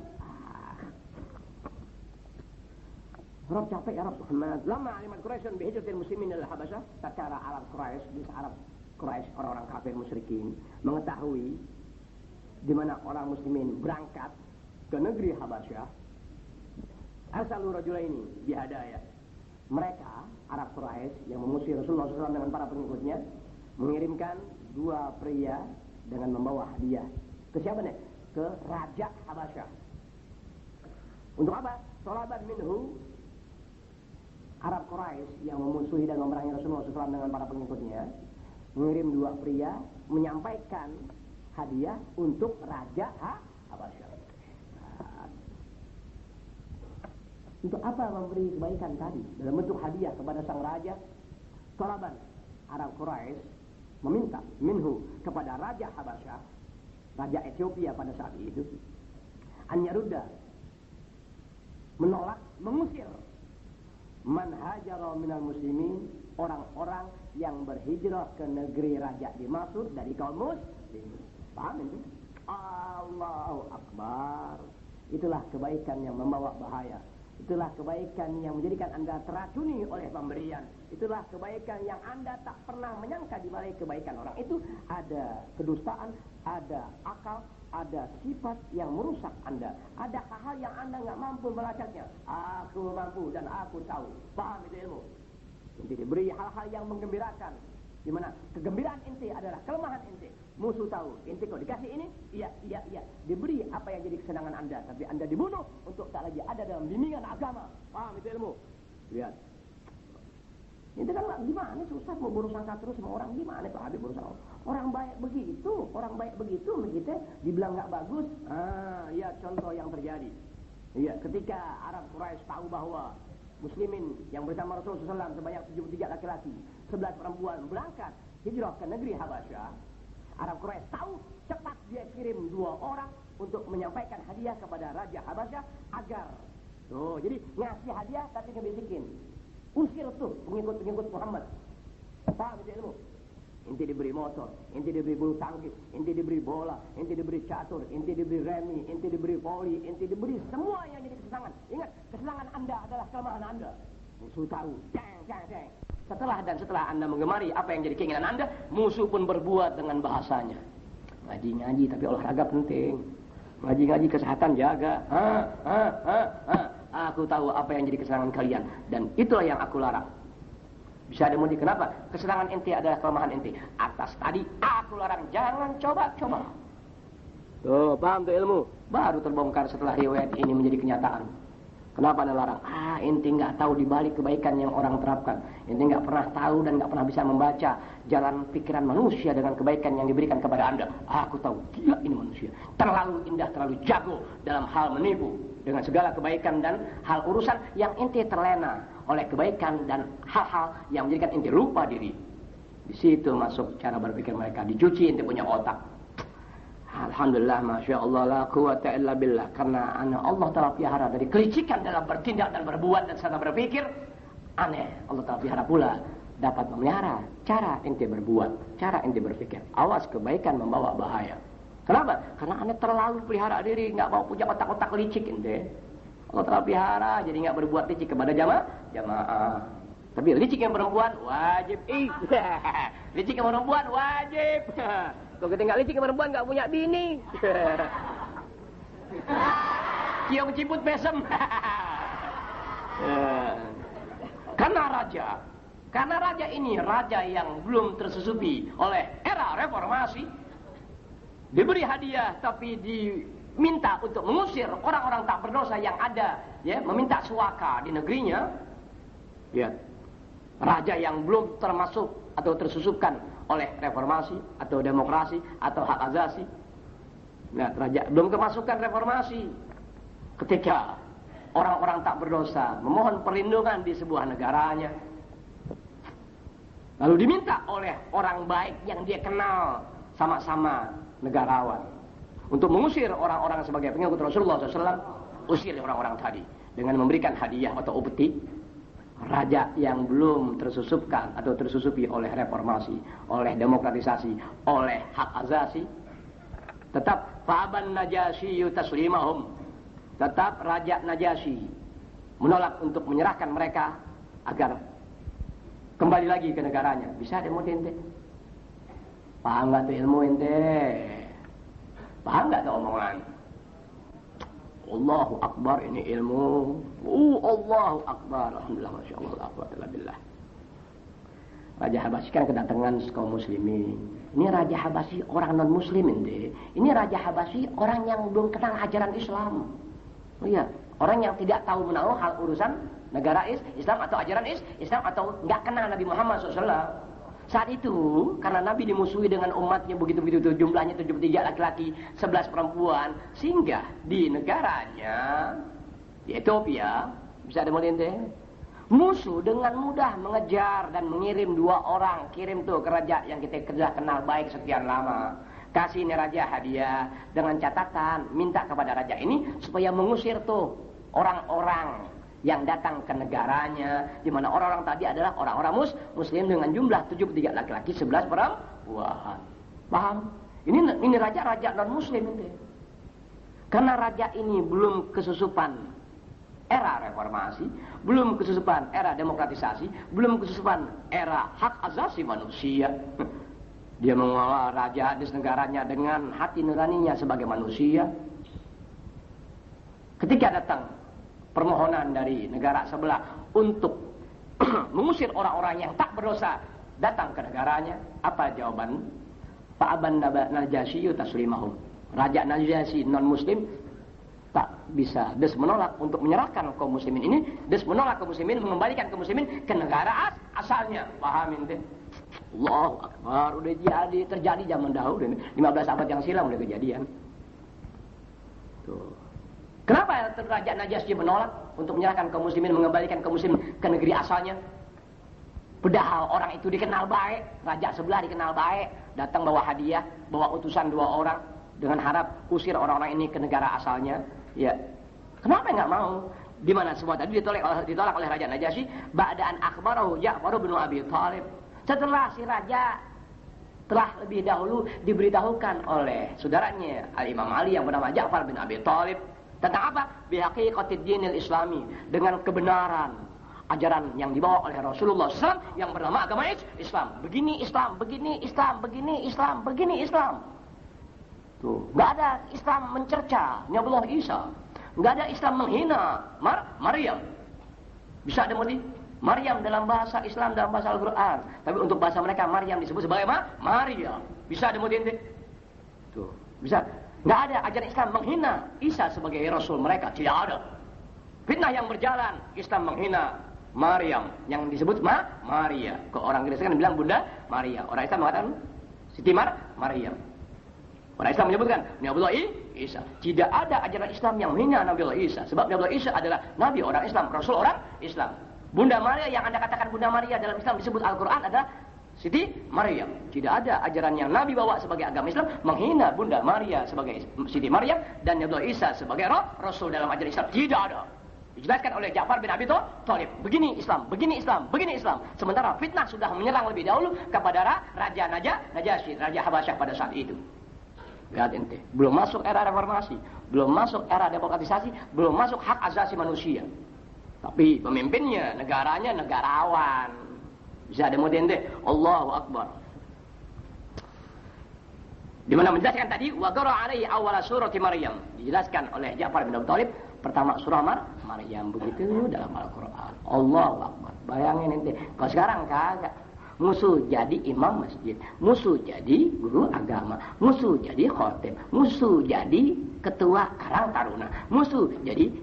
Arab capek Arab Muhammad. Lama alimat Quraisy bihijratil muslimin ila Habasyah, tatkala Arab Quraisy, di Arab Quraisy orang-orang kafir musyrikin mengetahui di mana orang muslimin berangkat ke negeri Habasyah, arsalu rajulaini bihadaya. Mereka Arab Quraisy yang mengusir Rasulullah SAW dengan para pengikutnya mengirimkan 2 pria dengan membawa hadiah. Ke siapa nih? Ke Raja Habasyah. Untuk apa? Talaban minhu, Arab Quraisy yang memusuhi dan memerangi Rasulullah SAW dengan para pengikutnya mengirim 2 pria menyampaikan hadiah untuk Raja Habasyah. Untuk apa memberi kebaikan tadi? Dalam bentuk hadiah kepada sang raja. Talaban, Arab Quraisy meminta minhu kepada Raja Habasyah, Raja Ethiopia pada saat itu, an yarudda, menolak, mengusir man hajara minal muslimin, orang-orang yang berhijrah ke negeri raja dimaksud dari kaum muslimin. Paham itu? Allahu Akbar. Itulah kebaikan yang membawa bahaya. Itulah kebaikan yang menjadikan Anda teracuni oleh pemberian. Itulah kebaikan yang Anda tak pernah menyangka di balik kebaikan orang itu ada kedustaan, ada akal, ada sifat yang merusak Anda. Ada hal-hal yang Anda nggak mampu melacaknya. Aku mampu dan aku tahu. Paham itu ilmu? Inti diberi hal-hal yang menggembirakan. Di mana kegembiraan inti adalah kelemahan inti. Musuh tahu, inti kok dikasih ini, iya. Diberi apa yang jadi kesenangan Anda, tapi Anda dibunuh untuk tak lagi ada dalam bimbingan agama. Paham itu ilmu? Lihat. Itu kan gimana susah mau berusaha terus sama orang, gimana Pak Habib berusaha? Orang baik begitu begitu dibilang nggak bagus. Lihat contoh yang terjadi. Iya, ketika Arab Quraisy tahu bahwa muslimin yang bersama Rasulullah SAW sebanyak 73 laki-laki, 11 perempuan berangkat hijrah ke negeri Habasyah, Arab Quraisy tahu, cepat dia kirim 2 orang untuk menyampaikan hadiah kepada Raja Habasyah agar jadi ngasih hadiah tapi ngebisikin. Usir tuh pengikut-pengikut Muhammad. Paham itu ilmu? Inti diberi motor, inti diberi bulu tangkis, inti diberi bola, inti diberi catur, inti diberi remi, inti diberi voli, inti diberi semua yang jadi kesenangan. Ingat, kesenangan Anda adalah kelemahan Anda. Musuh tahu. Jeng. Setelah Anda menggemari apa yang jadi keinginan Anda, musuh pun berbuat dengan bahasanya. Ngaji tapi olahraga penting. Ngaji kesehatan jaga. Aku tahu apa yang jadi kesenangan kalian dan itulah yang aku larang. Bisa dimudi kenapa? Kesenangan ente adalah kelemahan ente. Atas tadi aku larang, jangan coba-coba. Tuh, paham tuh ilmu? Baru terbongkar setelah riwayat ini menjadi kenyataan. Kenapa Anda larang? Ente nggak tahu di balik kebaikan yang orang terapkan. Ente nggak pernah tahu dan nggak pernah bisa membaca jalan pikiran manusia dengan kebaikan yang diberikan kepada Anda. Aku tahu, gila ini manusia. Terlalu indah, terlalu jago dalam hal menipu. Dengan segala kebaikan dan hal urusan yang ente terlena oleh kebaikan dan hal-hal yang menjadikan ente lupa diri. Di situ masuk cara berpikir mereka. Dicuci ente punya otak. Alhamdulillah, Masya Allah, la quwata illa billah. Karena Allah telah pelihara dari kelicikan dalam bertindak dan berbuat dan cara berpikir. Aneh, Allah telah pelihara pula dapat memelihara cara ente berbuat, cara ente berpikir. Awas, kebaikan membawa bahaya. Kenapa? Karena Anda terlalu pelihara diri, nggak mau punya otak-otak licik ente. Allah telah pelihara, jadi nggak berbuat licik kepada jamaah. Tapi licik yang perempuan wajib. Licik yang perempuan wajib. Kalau kita nggak licik yang perempuan nggak punya bini. Cium ciput besem. Karena raja ini raja yang belum tersusupi oleh era reformasi. Diberi hadiah tapi diminta untuk mengusir orang-orang tak berdosa yang ada, meminta suaka di negerinya. Lihat, raja yang belum termasuk atau tersusupkan oleh reformasi atau demokrasi atau hak asasi. Nah, raja belum kemasukan reformasi. Ketika orang-orang tak berdosa memohon perlindungan di sebuah negaranya, lalu diminta oleh orang baik yang dia kenal, sama-sama negarawan, untuk mengusir orang-orang sebagai pengikut Rasulullah SAW, usir orang-orang tadi dengan memberikan hadiah atau upeti. Raja yang belum tersusupkan atau tersusupi oleh reformasi, oleh demokratisasi, oleh hak asasi, tetap faban Najasyi taslimahum, tetap Raja Najasyi menolak untuk menyerahkan mereka agar kembali lagi ke negaranya. Bisa demo ente? Paham nggak tuh ilmu ente? Paham nggak tuh omongan? Allahu Akbar, ini ilmu. Allahu Akbar. Alhamdulillah, Masya Allah, Alhamdulillah. Raja Habasyi kan kedatangan kaum muslimin. Ini Raja Habasyi orang non-muslim ente. Ini Raja Habasyi orang yang belum kenal ajaran Islam. Oh iya, orang yang tidak tahu menahu hal urusan negara Islam atau ajaran Islam atau nggak kenal Nabi Muhammad SAW. Saat itu, karena Nabi dimusuhi dengan umatnya begitu-begitu, jumlahnya 73 laki-laki, 11 perempuan, sehingga di negaranya, di Ethiopia, bisa ada ente, musuh dengan mudah mengejar dan mengirim 2 orang, kirim tuh ke raja yang kita sudah kenal baik sekian lama. Kasih ini raja hadiah dengan catatan, minta kepada raja ini supaya mengusir tuh orang-orang yang datang ke negaranya, di mana orang-orang tadi adalah orang-orang muslim dengan jumlah 73 laki-laki, 11 perempuan. Paham? Ini raja-raja non-muslim itu. Karena raja ini belum kesusupan era reformasi, belum kesusupan era demokratisasi, belum kesusupan era hak asasi manusia. Dia mengelola raja di negaranya dengan hati nuraninya sebagai manusia. Ketika datang permohonan dari negara sebelah untuk mengusir orang-orang yang tak berdosa datang ke negaranya, apa jawaban? Fa'aban Najasyi taslimahum. Raja Najasyi non-muslim tak bisa, des menolak untuk menyerahkan kaum muslimin ini, des menolak kaum muslimin, mengembalikan kaum muslimin ke negara asalnya. Pahamin teh? Allahu Akbar, udah terjadi zaman dahulu, 15 abad yang silam udah kejadian. Tuh. Kenapa Raja Najasyi menolak untuk menyerahkan kaum muslimin, mengembalikan kaum muslimin ke negeri asalnya? Padahal orang itu dikenal baik, raja sebelah dikenal baik, datang bawa hadiah, bawa utusan 2 orang dengan harap usir orang-orang ini ke negara asalnya. Ya, kenapa nggak mau? Di mana semua tadi ditolak oleh Raja Najasyi? Ba'daan akhbarahu Ja'far bin Abi Thalib. Setelah si raja telah lebih dahulu diberitahukan oleh saudaranya Al-Imam Ali yang bernama Ja'far bin Abi Thalib. Tentang apa? Bihaqiqatid dinil islami. Dengan kebenaran ajaran yang dibawa oleh Rasulullah SAW yang bernama agama Islam. Begini Islam, begini Islam, begini Islam, begini Islam. Tuh, nggak ada Islam mencerca Nabiullah Isa. Nggak ada Islam menghina Maryam. Bisa ada mudi? Maryam dalam bahasa Islam, dalam bahasa Al-Quran. Tapi untuk bahasa mereka Maryam disebut sebagai Maryam. Bisa ada mudi? Tuh, bisa. Nggak ada ajaran Islam menghina Isa sebagai Rasul mereka. Tidak ada. Fitnah yang berjalan, Islam menghina Maryam yang disebut Maria. Ke orang Kristen kan bilang Bunda Maria. Orang Islam mengatakan Siti Maryam. Orang Islam menyebutkan Nabiullah Isa. Tidak ada ajaran Islam yang menghina Nabiullah Isa. Sebab Nabiullah Isa adalah Nabi orang Islam, Rasul orang Islam. Bunda Maria yang Anda katakan Bunda Maria dalam Islam disebut Al-Quran adalah Siti Maryam. Tidak ada ajaran yang Nabi bawa sebagai agama Islam menghina Bunda Maria sebagai Siti Maryam dan Nabiullah Isa sebagai Rasul dalam ajaran Islam. Tidak ada. Dijelaskan oleh Ja'far bin Abi Thalib. Begini Islam, begini Islam, begini Islam. Sementara fitnah sudah menyerang lebih dahulu kepada Raja Najasyi, Raja Habasyah pada saat itu. Lihat ente, belum masuk era reformasi, belum masuk era demokratisasi, belum masuk hak asasi manusia. Tapi pemimpinnya, negaranya negarawan. Bisa ada modern deh. Allahu Akbar. Di mana menjelaskan tadi wa qara alaihi awwal surati Maryam. Dijelaskan oleh Ja'far bin Abi Thalib pertama surah Maryam begitu dalam Al-Qur'an. Allahu Akbar. Bayangin ente, kalau sekarang kagak. Musuh jadi imam masjid, musuh jadi guru agama, musuh jadi khotib, musuh jadi ketua Karang Taruna, musuh jadi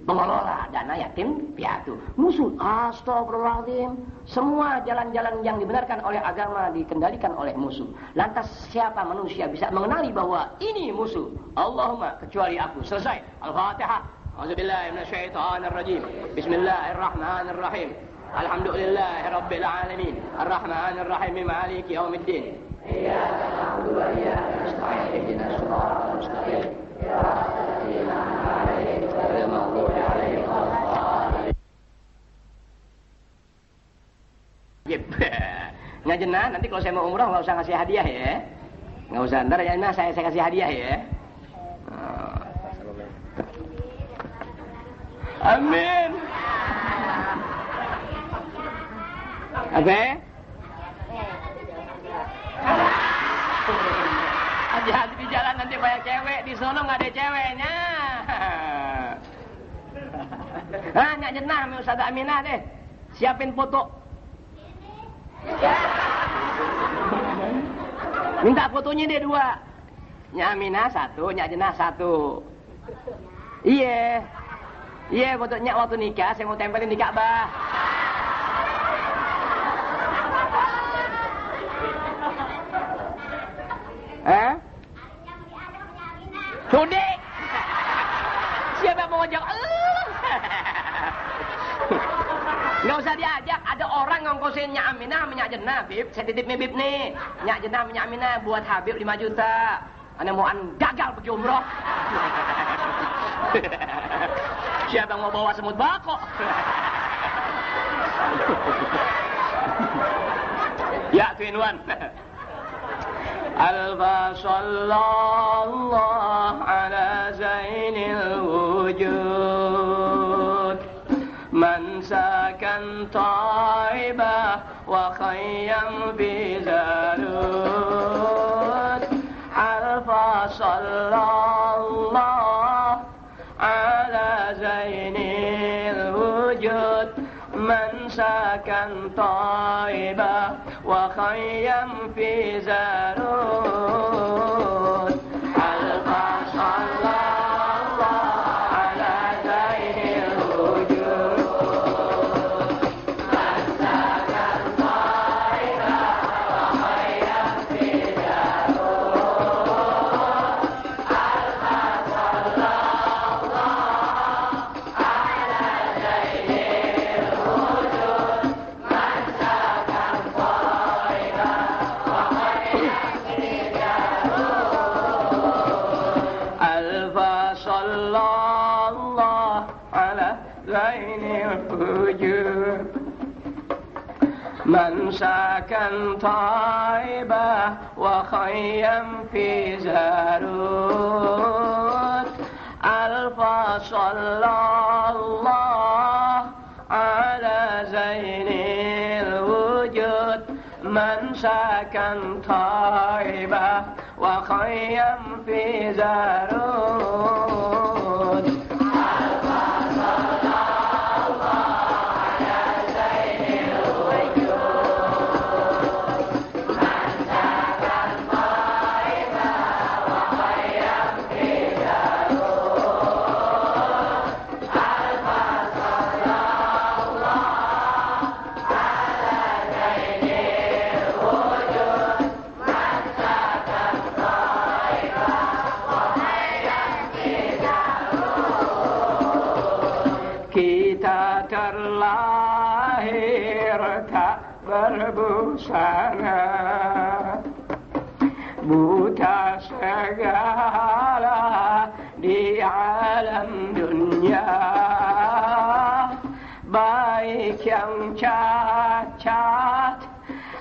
pengelola dana yatim piatu, musuh. Astagfirullahaladzim. Semua jalan-jalan yang dibenarkan oleh agama dikendalikan oleh musuh. Lantas siapa manusia bisa mengenali bahwa ini musuh? Allahumma, kecuali aku. Selesai. Al-Fatihah. A'udzubillahi minasyaitonirrajim. Bismillahirrahmanirrahim. Alhamdulillahi rabbil alamin. Arrahmanir rahim. Maliki yaumiddin. Iyyaka na'budu wa iyyaka nasta'in. Ihdinas shiratal mustaqim. Shiratal ladzina an'amta 'alaihim ghairil maghdubi 'alaihim waladdallin. Ngajenah, nanti kalau saya mau umrah nggak usah ngasih hadiah ya. Nggak usah, ntar ya saya kasih hadiah ya. Amin. Apa? Hati-hati di jalan nanti banyak cewek, di sono nggak ada ceweknya. Nah, Nyak Jenah, Ustazah Aminah deh, siapin foto. Minta fotonya deh 2. Nyak Aminah 1, Nyak Jenah 1. Iya. Iya, fotonya waktu nikah, saya mau tempelin di Ka'bah. Sudi. Siapa yang mau ngajak? Nggak usah diajak, ada orang ngongkosin Nyak Aminah sama Nyak Jenah, Bib. Saya titip nih, Bib nih. Nyak Jenah sama Nyak Aminah buat Habib 5 juta. Anda mau gagal pergi umroh. Siapa yang mau bawa semut bako? Ya, Twin-One. Alfa sallallahu ala zainil wujud man sakan taibah wa khayyam bi zalud. Alfa sallallahu ala zainil wujud man sakan taibah wa khayyam fi zarud. Alfa sallallahu ala zainil wujud man sakan taibah wa khayyam fi zarud. Alfa sallallahu ala zainil wujud man sakan taibah wa khayyam fi zarud. Alfa sallallahu ala zainil wujud man sakan taibah wa khayyam fi zarud. Alfa sallallahu ala zainil wujud man sakan taibah wa khayyam fi zarud. Kita terlahir tak berbusana, buta segala di alam dunia. Baik yang cacat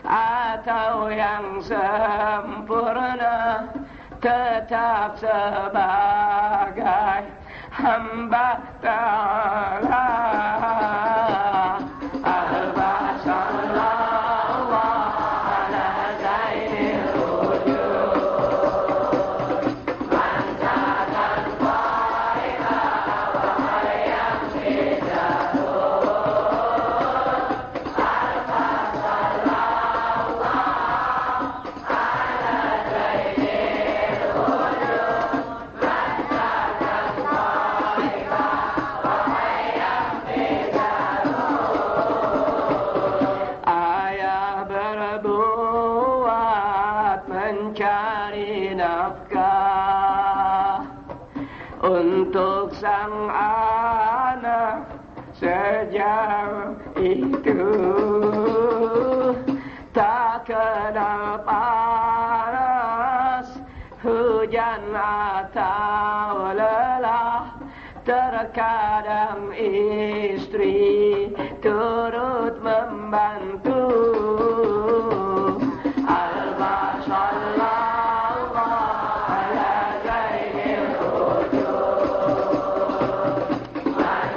atau yang sempurna, tetap sebagai hamba Ta'ala. Alfa sallallahu ala zainil wujud man sakan taibah wa khayyam fi zarud. Alfa sallallahu ala zainil wujud man sakan taibah wa khayyam fi zarud. Ayah berbuat mencari nafkah untuk sang anak sejauh itu, tak kenal panas, hujan atau lelah. Terkadang istri turut membantu. Alfa sallallahu ala zainil wujud man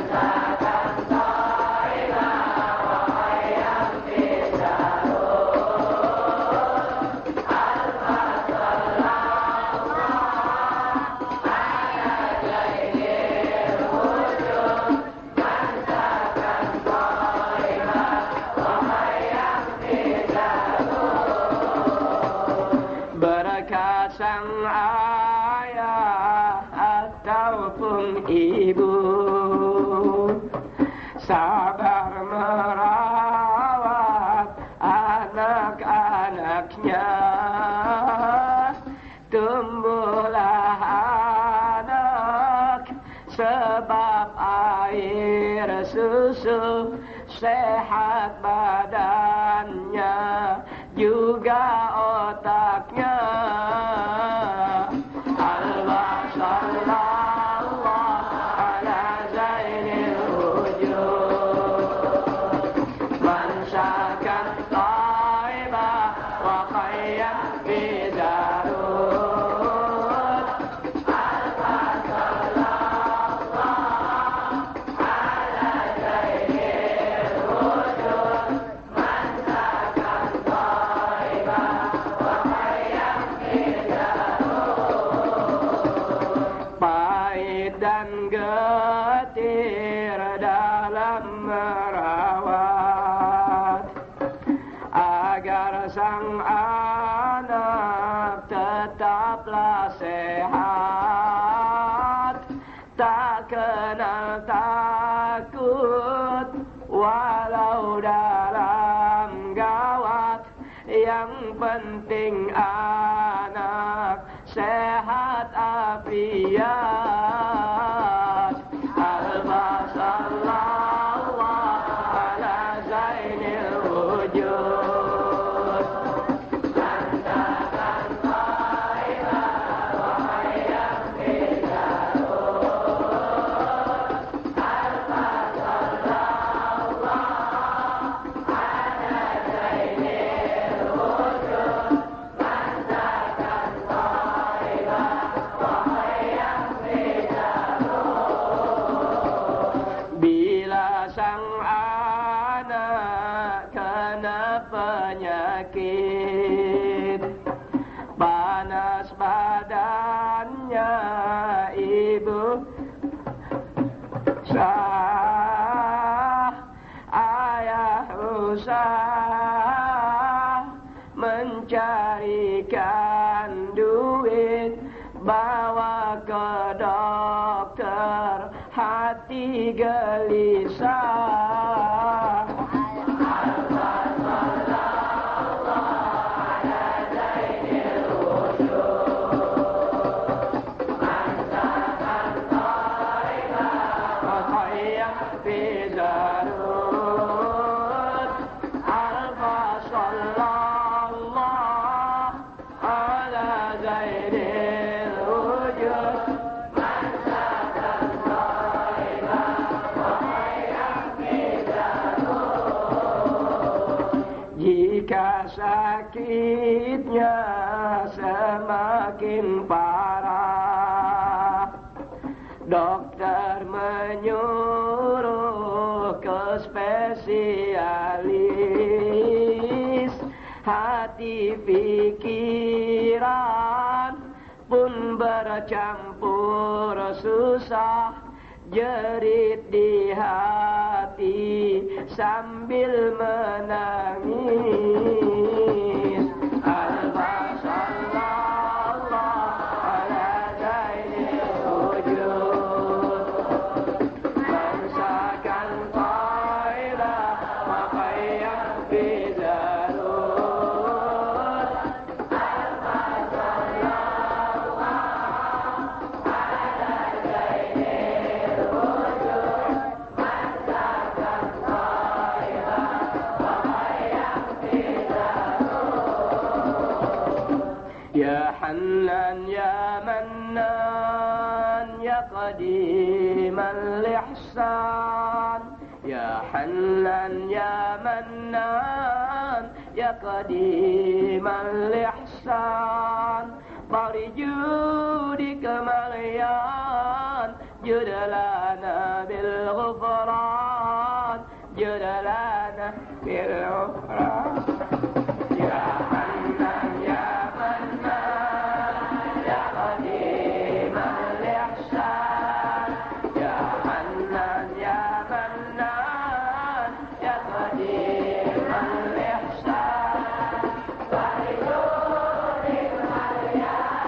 sang ayah ataupun ibu sabar merawat anak-anaknya, tumbuhlah anak sebab air susu, sehat badannya juga otaknya. Dan getir dalam merawat agar sang anak tetaplah sehat, tak kenal takut walau dalam gawat. Yang penting anak sehat afiat. Al-Sallallahu ala zainil wujud. Lantakan taibah wa hayam bidarut. Al-Sallallahu ala zainil wujud. Lantakan taibah wa hayam bidarut. Bila sang anak kena penyakit, panas badannya ibu sah, ayah usah mencarikan duit, bawa ke dokter, hati gelisah. Jika sakitnya semakin parah, dokter menyuruh ke spesialis. Hati pikiran pun bercampur susah, jerit di hati sambil menangis. Al-Sallallahu ala zainil wujud. Bangsakan taibah wa qayyam bidarut. Al-Sallallahu ala zainil wujud. Bangsakan taibah wa qayyam bidarut. Ya Hannan ya Mannan ya Qadimal Ihsan. Ya Hannan ya Mannan ya Qadimal Ihsan. Bari judika Maryan, judalana bil ghufran, judalana bil ghufran. Ya Hannan ya Mannan ya Qadimal Ihsan. Ya Hannan ya Mannan ya Qadimal Ihsan. Bari judika Maryan,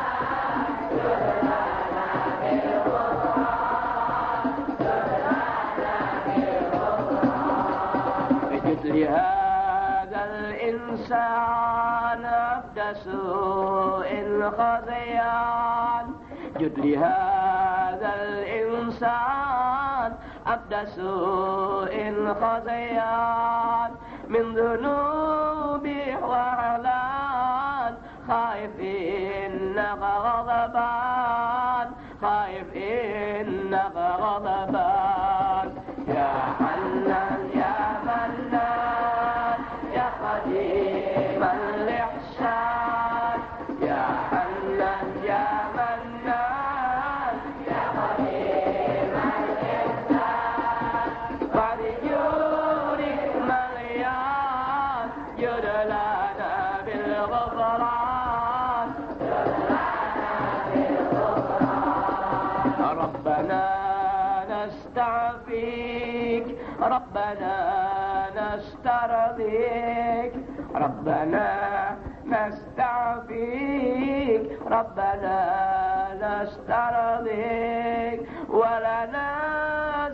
سوء خزيان جد لهذا الإنسان عبد سوء خزيان من ذنوبه وعلان خايف إنك غضبان خايف إنك غضبان يا حنان يا منان يا قديم الإحسان يا حنان يا منان يا قديم الإحسان قد جودك مليان جد لنا بالغفران ربنا نستعفيك ربنا نسترضيك ربنا نستعفيك ربنا نسترضيك ولنا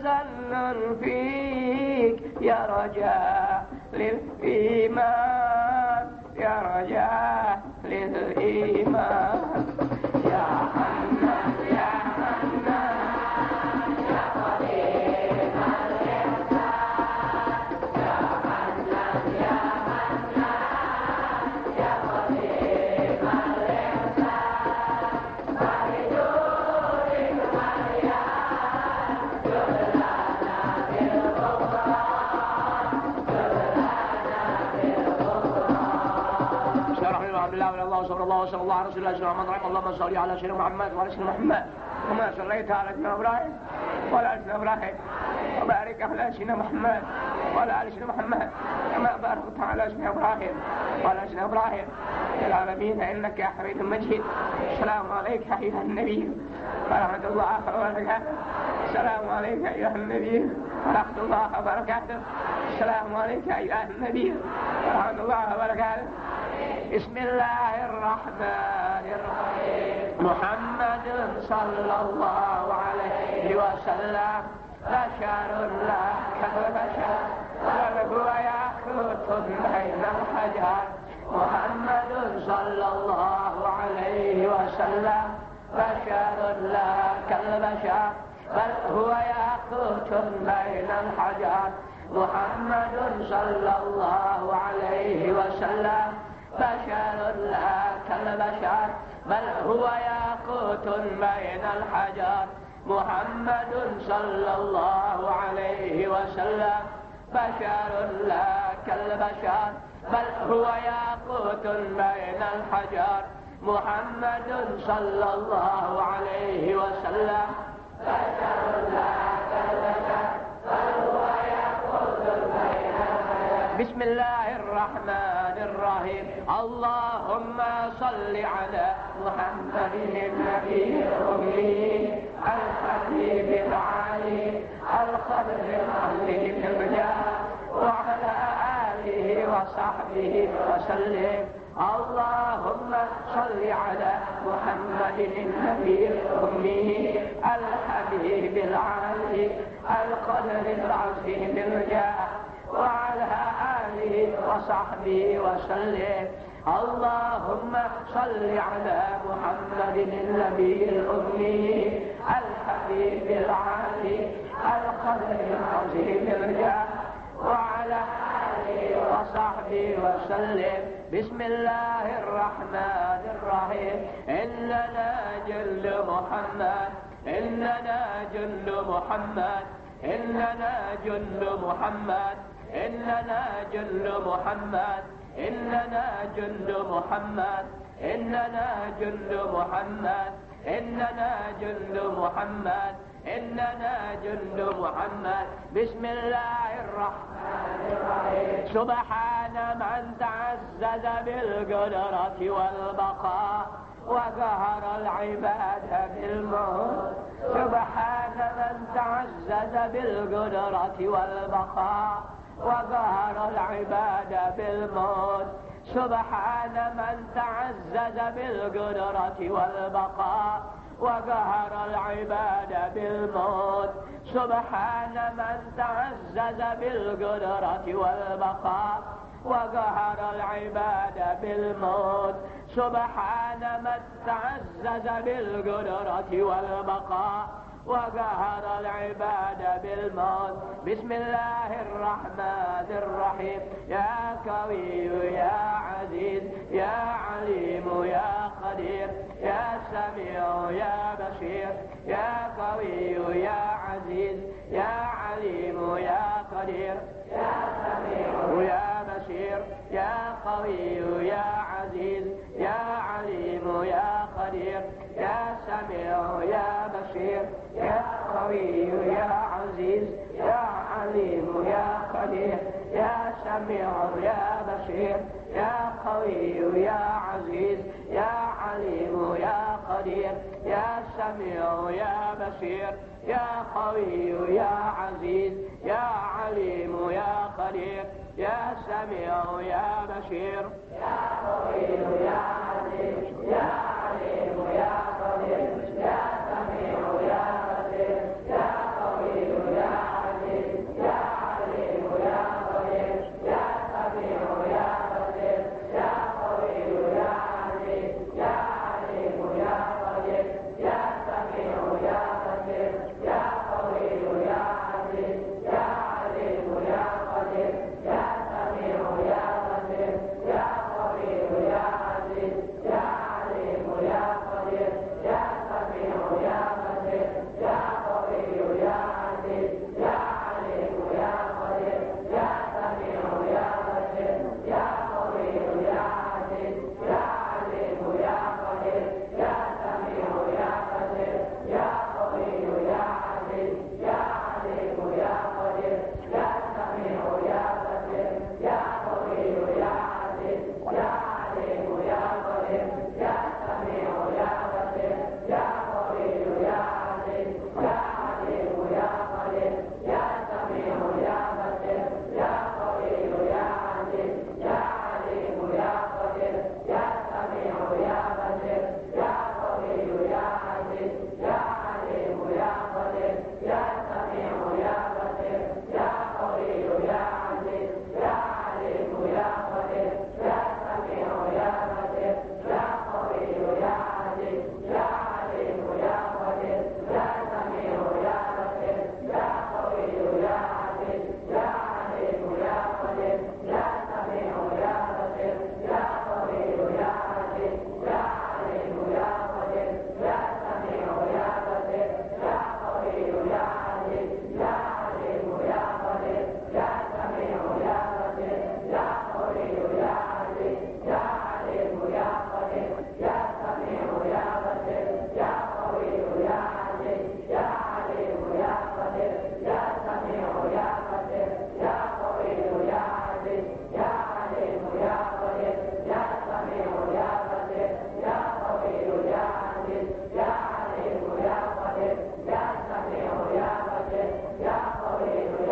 ذل فيك يا رجاء للإيمان يا رجاء للإيمان يا حنان يا حنان يا قديم الإحسان يا حنان يا منان يا قديم الإحسان بجودك مليان جد لنا بالغفران جد لنا بالغفران. بسم الله الرحمن الرحيم. الحمد لله والله صلى الله وسلم الله على رسول الله سيدنا محمد رحمه اللهم صل على سيدنا محمد وعلى سيدنا محمد كما صليت على سيدنا ابراهيم وعلى ال سيدنا ابراهيم وبارك على سيدنا محمد وعلى ال سيدنا محمد كما باركت على سيدنا ابراهيم وعلى سيدنا ابراهيم في العالمين انك حميد مجيد. السلام عليك ايها النبي ورحمه الله وبركاته. السلام عليك ايها النبي ورحمه الله وبركاته. السلام عليك ايها النبي ورحمه الله وبركاته. بسم الله الرحمن الرحيم. محمد صلى الله عليه وسلم بشر لا كالبشر بل هو ياقوت بين الحجر. محمد صلى الله عليه وسلم بشر لا كالبشر بل هو ياقوت بين الحجر. محمد صلى الله عليه وسلم بشر لا كالبشر بل هو ياقوت بين الحجر. محمد صلى الله عليه وسلم بشر لا كالبشر بل هو ياقوت بين الحجر. محمد صلى الله عليه وسلم بشر لا كالبشر بل هو ياقوت بين الحجر. بسم الله الرحمن الرحيم. اللهم صل على محمد النبي الأمي الحبيب العلي الخضر العظيم الجاه وعلى آله وصحبه وسلم. اللهم صل على محمد النبي الأمي الحبيب العلي القدر العظيم الجاه وعلى آله وصحبه وسلم. اللهم صل على محمد النبي الأمي الحبيب العلي القدر العظيم الجاه وعلى آله وصحبه وسلم. بسم الله الرحمن الرحيم. إننا جند محمد إننا جند محمد إننا جند محمد إننا جند محمد إننا جند محمد إننا جند محمد إننا جند محمد إننا جند محمد. بسم الله الرحمن الرحيم. سبحان من تعزز بالقدرة والبقاء وقهر العباد بالموت. سبحان من تعزز بالقدرة والبقاء وقهر العباد بالموت. سبحان من تعزز بالقدرة والبقاء وقهر العباد بالموت. سبحان من تعزز بالقدرة والبقاء وقهر العباد بالموت سبحان من تعزز بالقدرة والبقاء وقهر العباد بالموت. بسم الله الرحمن الرحيم. يا قوي يا عزيز يا عليم يا قدير يا سميع يا بصير يا قوي يا عزيز يا عليم يا قدير يا سميع يا بصير يا قوي يا عزيز يا عليم يا قدير يا سميع يا بصير يا قوي يا عزيز يا عليم يا قدير يا سميع يا بصير يا قوي يا عزيز يا عليم يا قدير يا سميع يا بصير يا قوي يا عزيز يا عليم يا قدير يا سميع يا بصير يا قوي يا عزيز يا عليم يا قدير يا سميع يا بصير يا قوي يا عزيز يا عليم يا قدير يا سميع يا بصير يا قوي يا عزيز يا عليم يا قدير يا سميع يا بصير يا قوي يا عزيز يا عليم يا قدير يا سميع يا بصير يا قوي يا عزيز يا عليم يا قدير يا سميع يا بصير يا قوي يا عزيز يا عليم يا قدير يا سميع يا بصير يا قوي يا عزيز يا عليم يا قدير يا سميع يا بصير يا قوي يا عزيز يا عليم يا قدير يا سميع يا بصير يا قوي يا عزيز يا عليم يا قدير يا سميع يا بصير يا قوي يا عزيز يا عليم يا قدير يا سميع يا بصير يا قوي يا عزيز يا عليم يا قدير يا سميع يا بصير يا قوي يا عزيز يا عليم يا قدير يا سميع يا بصير يا قوي يا عزيز يا عليم يا قدير يا سميع يا بصير يا قوي يا عزيز يا عليم يا قدير يا سميع يا بصير يا قوي يا عزيز يا عليم يا قدير يا سميع يا بصير يا قوي يا عزيز يا عليم يا قدير يا سميع يا بصير يا قوي يا عزيز يا عليم يا قدير يا سميع يا بصير يا قوي يا عزيز يا عليم يا قدير يا سميع يا بصير يا قوي يا عزيز يا عليم يا قدير يا سميع يا بصير يا قوي يا عزيز يا عليم يا قدير يا سميع يا بصير يا قوي يا عزيز يا عليم يا قدير يا سميع يا بصير يا قوي يا عزيز يا عليم يا قدير يا سميع يا بصير يا قوي يا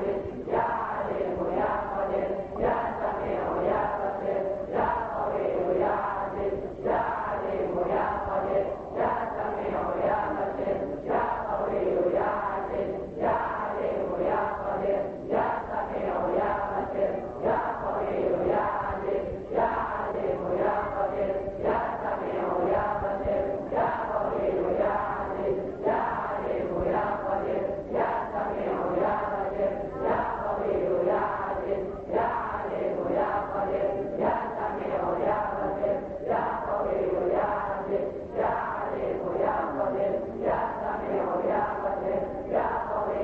عزيز يا عليم يا قدير يا سميع يا بصير يا قوي يا عزيز يا عليم يا قدير يا سميع يا بصير يا قوي يا عزيز يا عليم يا قدير يا سميع يا بصير يا قوي يا عزيز يا عليم يا قدير يا سميع يا بصير يا قوي يا عزيز يا عليم يا قدير يا سميع يا بصير يا قوي يا عزيز يا عليم يا قدير يا سميع يا بصير يا قوي يا عزيز يا عليم يا قدير يا سميع يا بصير يا قوي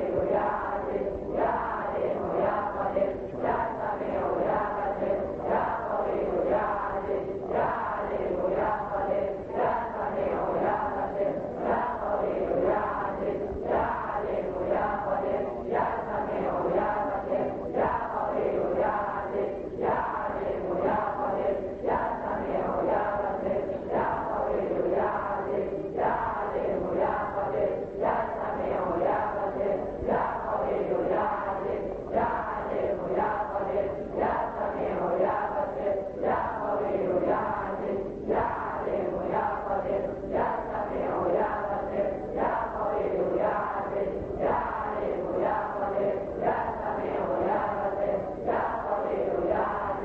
يا عزيز يا عليم يا قدير يا سميع يا بصير يا قوي يا عزيز يا عليم يا قدير يا سميع يا بصير يا قوي يا عزيز يا عليم يا قدير يا سميع يا بصير يا قوي يا عزيز يا عليم يا قدير يا سميع يا بصير يا قوي يا عزيز يا عليم يا قدير يا سميع يا بصير يا قوي يا عزيز يا عليم يا قدير يا سميع يا بصير يا قوي يا عزيز يا عليم يا قدير يا سميع يا بصير يا قوي يا عزيز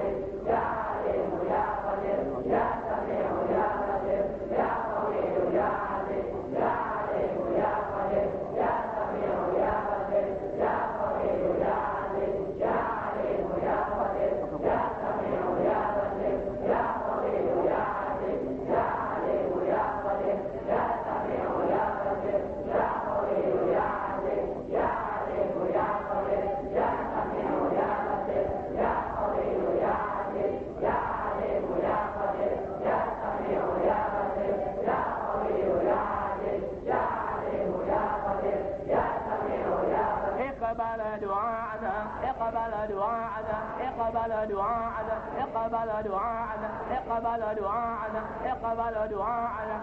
اقبل دعاءنا اقبل دعاءنا اقبل دعاءنا اقبل دعاءنا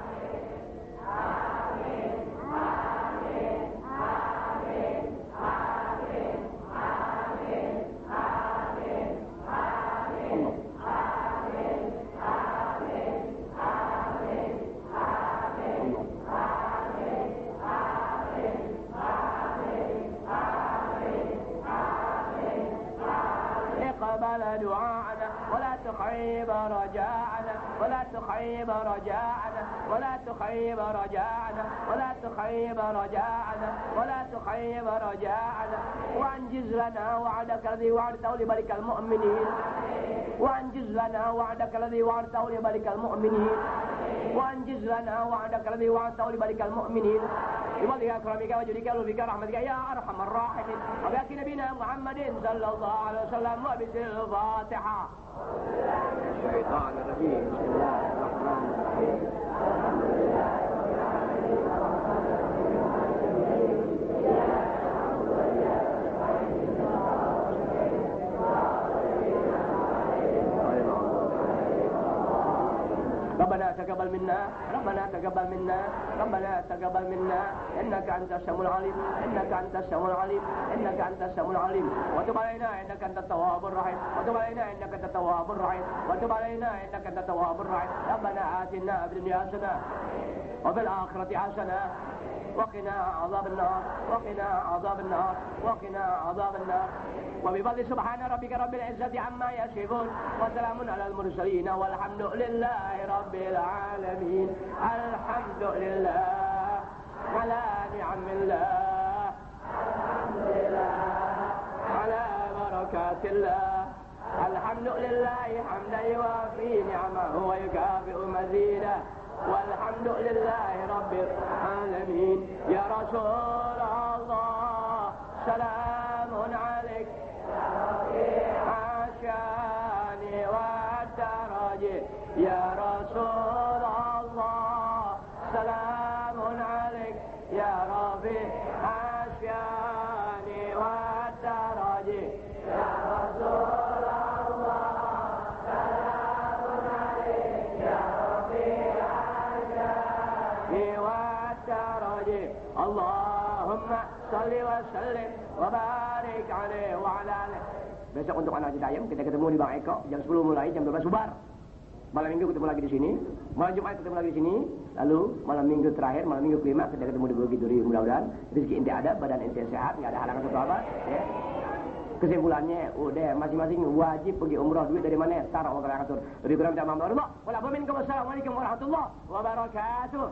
اقبل دعاءنا ولا تخيب رجاءنا ولا تخيب رجاءنا ولا تخيب رجاءنا ولا تخيب رجاءنا ولا تخيب رجاءنا وانجز لنا وعدك الذي وعدته لبارك المؤمنين وانجز لنا وعدك الذي وعدته لبارك المؤمنين وانجز لنا وعدك الذي وعدته لبارك المؤمنين بفضلك اكرمك وجودك ولطفك ورحمتك يا ارحم الراحمين وبحق نبينا محمد صلى الله عليه وسلم وبسر الفاتحه. الشيطان الرجيم بسم الله الرحمن الرحيم. ربنا تقبل منا ربنا تقبل منا ربنا تقبل منا انك انت السميع العليم انك انت السميع العليم انك انت السميع العليم وتب علينا انك انت التواب الرحيم وتب علينا انك انت التواب الرحيم وتب علينا انك انت التواب الرحيم. ربنا آتنا في الدنيا حسنه وفي الاخره حسنه وقنا عذاب النار وقنا عذاب النار وقنا عذاب النار. وبفضل سبحان ربك رب العزة عما يصفون وسلام على المرسلين والحمد لله رب العالمين. الحمد لله على نعم الله الحمد لله على بركات الله الحمد لله حمدا يوافي نعمه ويكافئ مزيده والحمد لله رب العالمين. يا رسول الله سلام عليك عشان والدرج يا رسول الله سلام عليك يا رفيع عشان والدرج يا رسول الله سلام عليك يا رفيع والدرج. اللهم صل وسلم وبارك عليه وعلى آله. Besok untuk anak Citayam kita ketemu di Bang Eko jam 10 mulai, jam 12 bubar. Malam Minggu ketemu lagi di sini, malam Jumat ketemu lagi di sini, lalu malam Minggu terakhir, malam Minggu kelima kita ketemu di Bukit Duri. Mudah-mudahan rezeki ente ada, badan ente sehat, nggak ada halangan apa-apa. Ya. Kesimpulannya, udah masing-masing wajib pergi umrah. Duit dari mana? Taruh sama kalian atur. Lebih kurang minta maaf Allah. Wassalamualaikum warahmatullahi wabarakatuh.